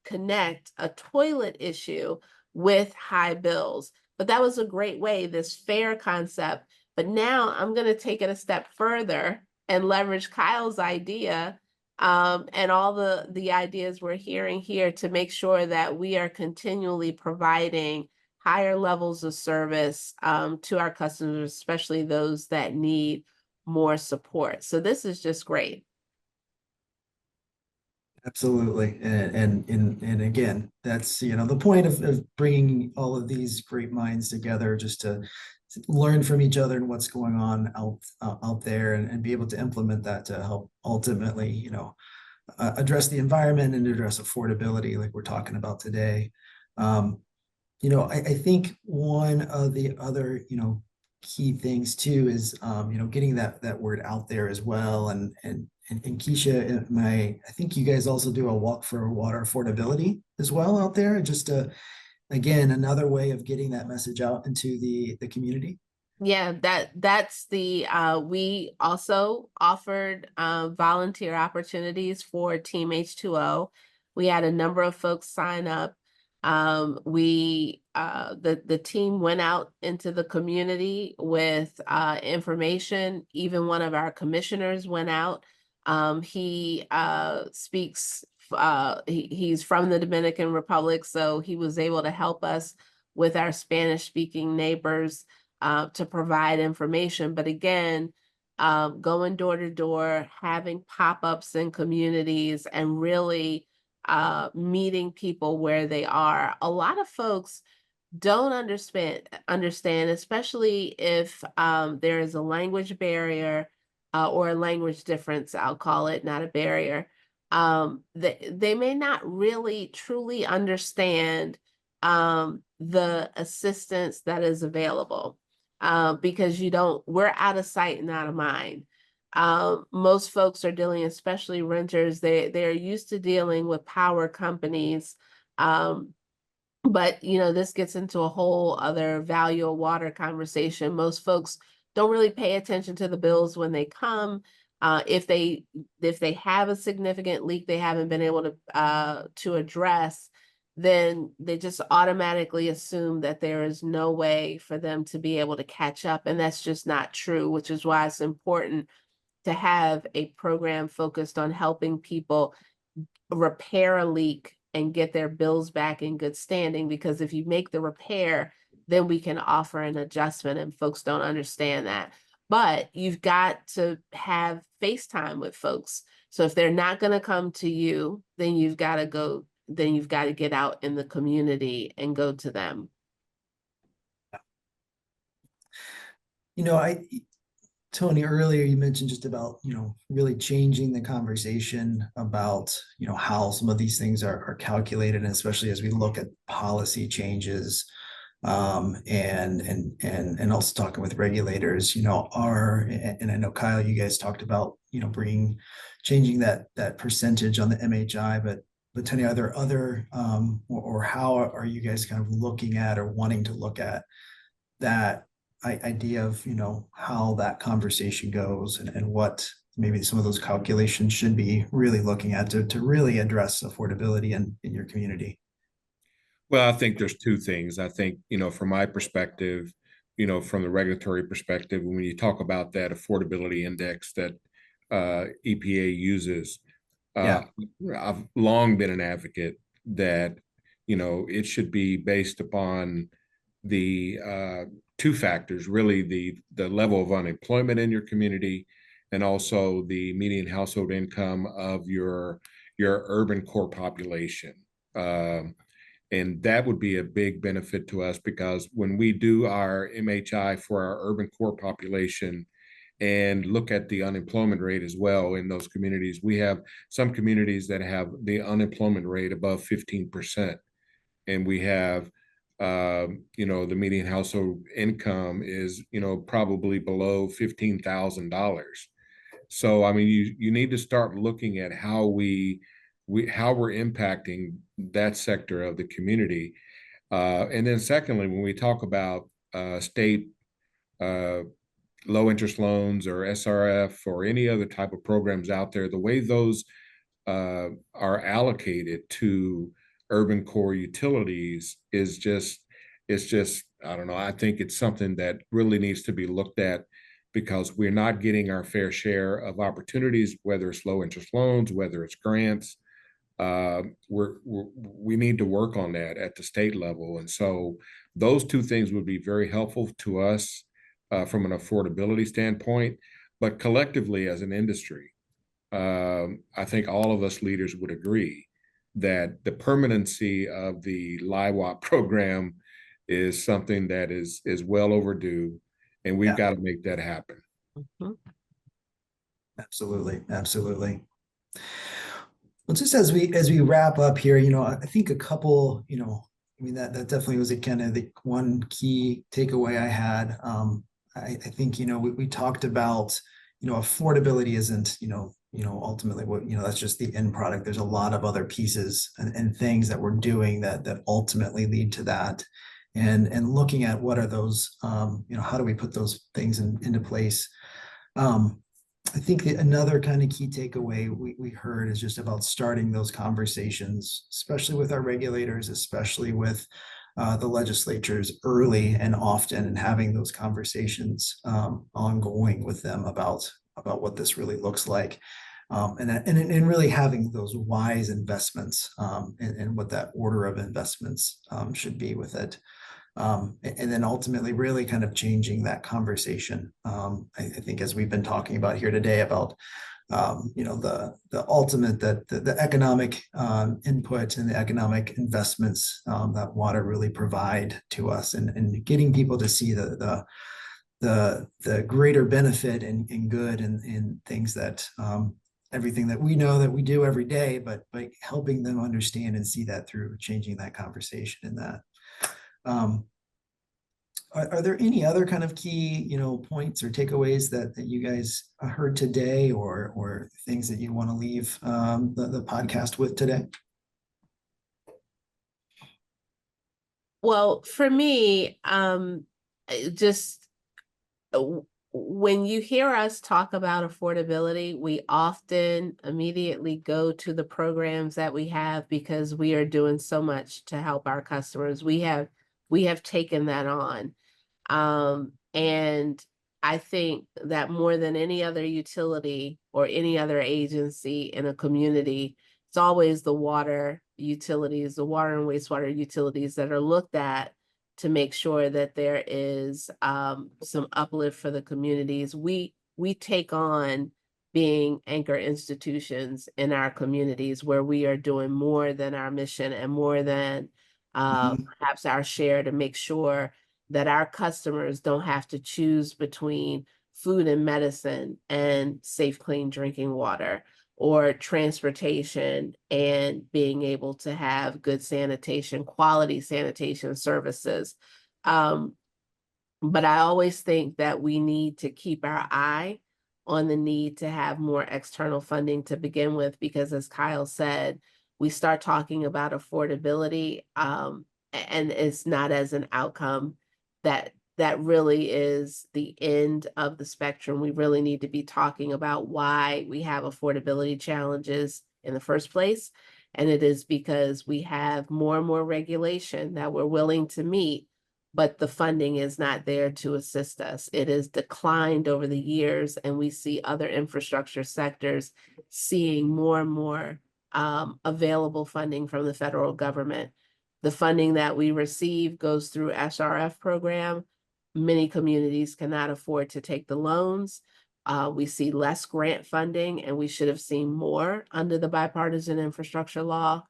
connect a toilet issue with high bills. But that was a great way, this fair concept. But now I'm going to take it a step further and leverage Kyle's idea and all the ideas we're hearing here to make sure that we are continually providing higher levels of service to our customers, especially those that need more support. So this is just great. Absolutely. And again, that's, the point of bringing all of these great minds together, just to learn from each other and what's going on out there, and be able to implement that to help ultimately, address the environment and address affordability like we're talking about today. I think one of the other, key things too is, getting that word out there as well. And Keisha, I think you guys also do a walk for water affordability as well out there. Just again, another way of getting that message out into the community. Yeah, that's we also offered volunteer opportunities for Team H2O. We had a number of folks sign up. The team went out into the community with information. Even one of our commissioners went out. He speaks, he's from the Dominican Republic, so he was able to help us with our Spanish speaking neighbors to provide information. But again, going door to door, having pop-ups in communities, and really meeting people where they are. A lot of folks don't understand, especially if there is a language barrier or a language difference, I'll call it, not a barrier. They may not really truly understand the assistance that is available because we're out of sight and out of mind. Most folks are dealing, especially renters, they're used to dealing with power companies. But this gets into a whole other value of water conversation. Most folks don't really pay attention to the bills when they come. If they have a significant leak they haven't been able to address, then they just automatically assume that there is no way for them to be able to catch up. And that's just not true, which is why it's important to have a program focused on helping people repair a leak and get their bills back in good standing. Because if you make the repair, then we can offer an adjustment, and folks don't understand that. But you've got to have FaceTime with folks. So if they're not going to come to you, then you've got to get out in the community and go to them. Tony, earlier you mentioned just about, really changing the conversation about, how some of these things are calculated, and especially as we look at policy changes, and also talking with regulators, and I know Kyle, you guys talked about, changing that percentage on the MHI, but Tony, are there other, or how are you guys kind of looking at or wanting to look at that idea of, how that conversation goes, and what maybe some of those calculations should be really looking at to really address affordability in your community? Well, I think there's two things. I think, from my perspective, from the regulatory perspective, when you talk about that affordability index that EPA uses, I've long been an advocate that, it should be based upon the two factors, really the level of unemployment in your community, and also the median household income of your urban core population. And that would be a big benefit to us, because when we do our MHI for our urban core population and look at the unemployment rate as well in those communities, we have some communities that have the unemployment rate above 15%. And we have, the median household income is, probably below $15,000. So, I mean, you need to start looking at how how we're impacting that sector of the community. And then secondly, when we talk about state low interest loans or SRF or any other type of programs out there, the way those are allocated to urban core utilities is just, I don't know, I think it's something that really needs to be looked at, because we're not getting our fair share of opportunities, whether it's low interest loans, whether it's grants. We need to work on that at the state level. And so those two things would be very helpful to us from an affordability standpoint. But collectively as an industry, I think all of us leaders would agree that the permanency of the LIWAP program is something that is well overdue, and we've got to make that happen. Mhm. Absolutely, absolutely. Well, just as we wrap up here, I think a couple, that definitely was kind of the one key takeaway I had. I think, we talked about, affordability isn't, ultimately what, that's just the end product. There's a lot of other pieces and things that we're doing that ultimately lead to that. And looking at what are those, how do we put those things into place? I think another kind of key takeaway we heard is just about starting those conversations, especially with our regulators, especially with the legislatures early and often, and having those conversations ongoing with them about what this really looks like. And really having those wise investments and what that order of investments should be with it. And then ultimately really kind of changing that conversation. I think as we've been talking about here today about, the ultimate, that the economic input and the economic investments that water really provide to us, and getting people to see the greater benefit and good and things that everything that we know that we do every day, but by helping them understand and see that through changing that conversation in that. Are there any other kind of key, points or takeaways that you guys heard today, or things that you want to leave the podcast with today? Well, for me, just when you hear us talk about affordability, we often immediately go to the programs that we have, because we are doing so much to help our customers. We have taken that on. And I think that more than any other utility or any other agency in a community, it's always the water utilities, the water and wastewater utilities that are looked at to make sure that there is some uplift for the communities. We take on being anchor institutions in our communities, where we are doing more than our mission and more than perhaps our share, to make sure that our customers don't have to choose between food and medicine and safe, clean drinking water, or transportation and being able to have good sanitation, quality sanitation services. But I always think that we need to keep our eye on the need to have more external funding to begin with, because as Kyle said, we start talking about affordability, and it's not as an outcome that really is the end of the spectrum. We really need to be talking about why we have affordability challenges in the first place. And it is because we have more and more regulation that we're willing to meet, but the funding is not there to assist us. It has declined over the years, and we see other infrastructure sectors seeing more and more available funding from the federal government. The funding that we receive goes through SRF program. Many communities cannot afford to take the loans. We see less grant funding, and we should have seen more under the bipartisan infrastructure law.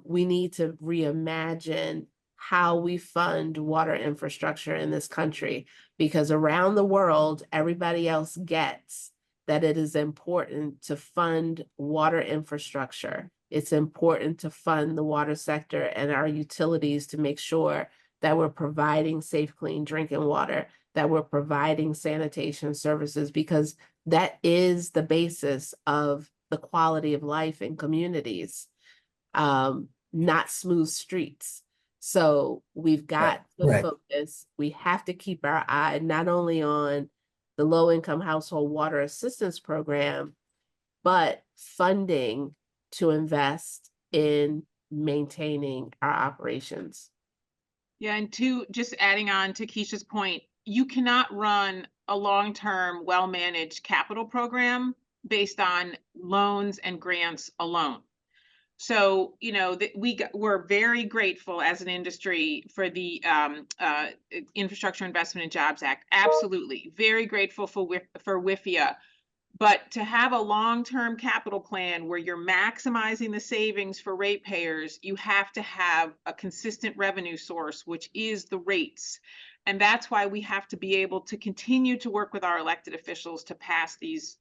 We need to reimagine how we fund water infrastructure in this country, because around the world, everybody else gets that it is important to fund water infrastructure. It's important to fund the water sector and our utilities to make sure that we're providing safe, clean drinking water, that we're providing sanitation services, because that is the basis of the quality of life in communities, not smooth streets. So we've got to focus. We have to keep our eye not only on the low-income household water assistance program, but funding to invest in maintaining our operations. Yeah, and just adding on to Keisha's point, you cannot run a long-term, well-managed capital program based on loans and grants alone. So, you know, we're very grateful as an industry for the Infrastructure Investment and Jobs Act. Absolutely, very grateful for WIFIA. But to have a long-term capital plan where you're maximizing the savings for ratepayers, you have to have a consistent revenue source, which is the rates. And that's why we have to be able to continue to work with our elected officials to pass these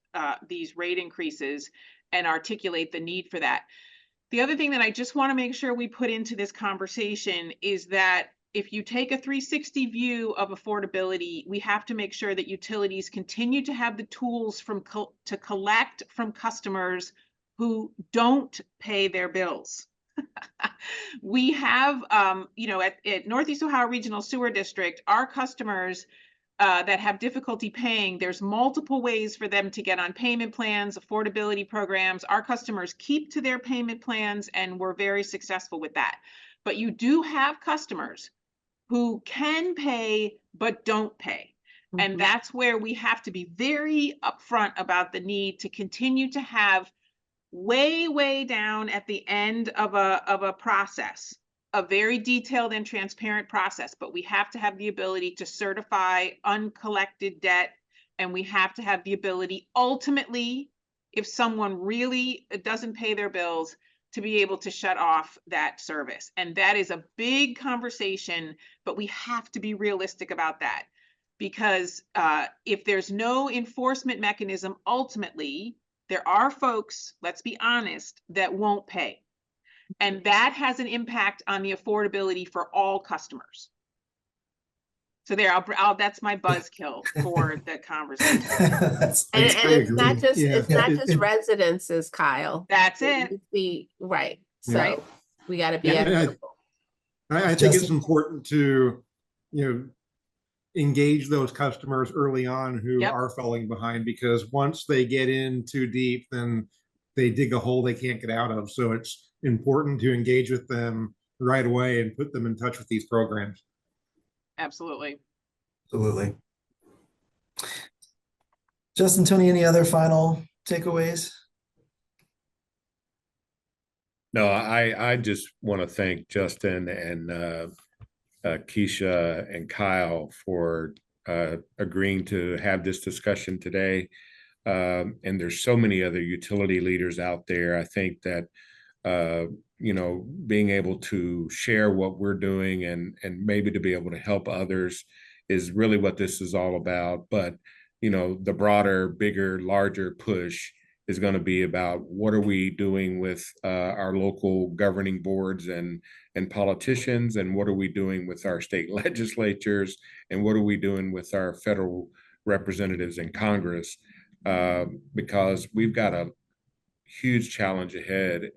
rate increases and articulate the need for that. The other thing that I just want to make sure we put into this conversation is that if you take a 360 view of affordability, we have to make sure that utilities continue to have the tools to collect from customers who don't pay their bills. We have, you know, at Northeast Ohio Regional Sewer District, our customers that have difficulty paying, there's multiple ways for them to get on payment plans, affordability programs. Our customers keep to their payment plans, and we're very successful with that. But you do have customers who can pay but don't pay. Mm-hmm. And that's where we have to be very upfront about the need to continue to have way down at the end of a process, a very detailed and transparent process, but we have to have the ability to certify uncollected debt, and we have to have the ability ultimately, if someone really doesn't pay their bills, to be able to shut off that service. And that is a big conversation, but we have to be realistic about that, because if there's no enforcement mechanism, ultimately, there are folks, let's be honest, that won't pay. And that has an impact on the affordability for all customers. So there, that's my buzzkill for the conversation. And it's not just it's residences, Kyle. That's it. Right. So we got to be equitable. I think it's important to, you know, engage those customers early on who are falling behind, because once they get in too deep, then they dig a hole they can't get out of. So it's important to engage with them right away and put them in touch with these programs. Absolutely. Justin, Tony, any other final takeaways? No, I just want to thank Justin and Keisha and Kyle for agreeing to have this discussion today. And there's so many other utility leaders out there. I think that you know, being able to share what we're doing and maybe to be able to help others is really what this is all about. But the broader, bigger, larger push is going to be about what are we doing with our local governing boards and politicians, and what are we doing with our state legislatures, and what are we doing with our federal representatives in Congress, because we've got a huge challenge ahead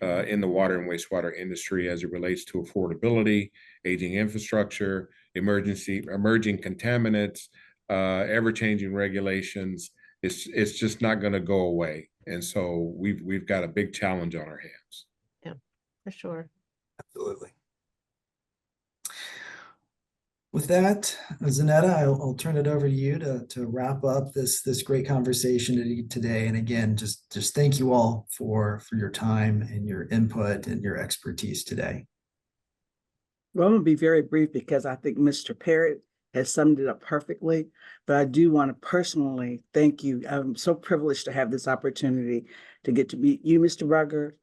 in the water and wastewater industry as it relates to affordability, aging infrastructure, emerging contaminants, ever-changing regulations. It's just not going to go away, and so we've got a big challenge on our hands. Yeah, for sure. Absolutely. With that, Zanetta, I'll turn it over to you to wrap up this great conversation today. And again, just thank you all for your time and your input and your expertise today. Well, I'm going to be very brief because I think Mr. Parrott has summed it up perfectly, but I do want to personally thank you. I'm so privileged to have this opportunity to get to meet you, Mr. Rugger,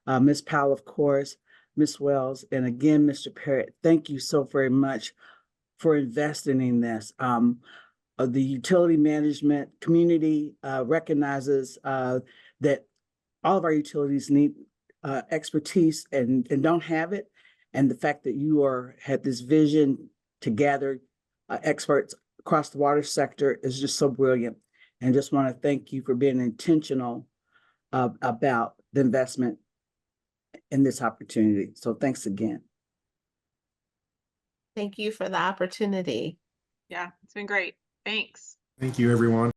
Ms. Powell, of course, Ms. Wells, and again, Mr. Parrott, thank you so very much for investing in this. The utility management community recognizes that all of our utilities need expertise and don't have it. And the fact that you had this vision to gather experts across the water sector is just so brilliant. And just want to thank you for being intentional about the investment in this opportunity. So thanks again. Thank you for the opportunity. Yeah, it's been great. Thanks. Thank you, everyone.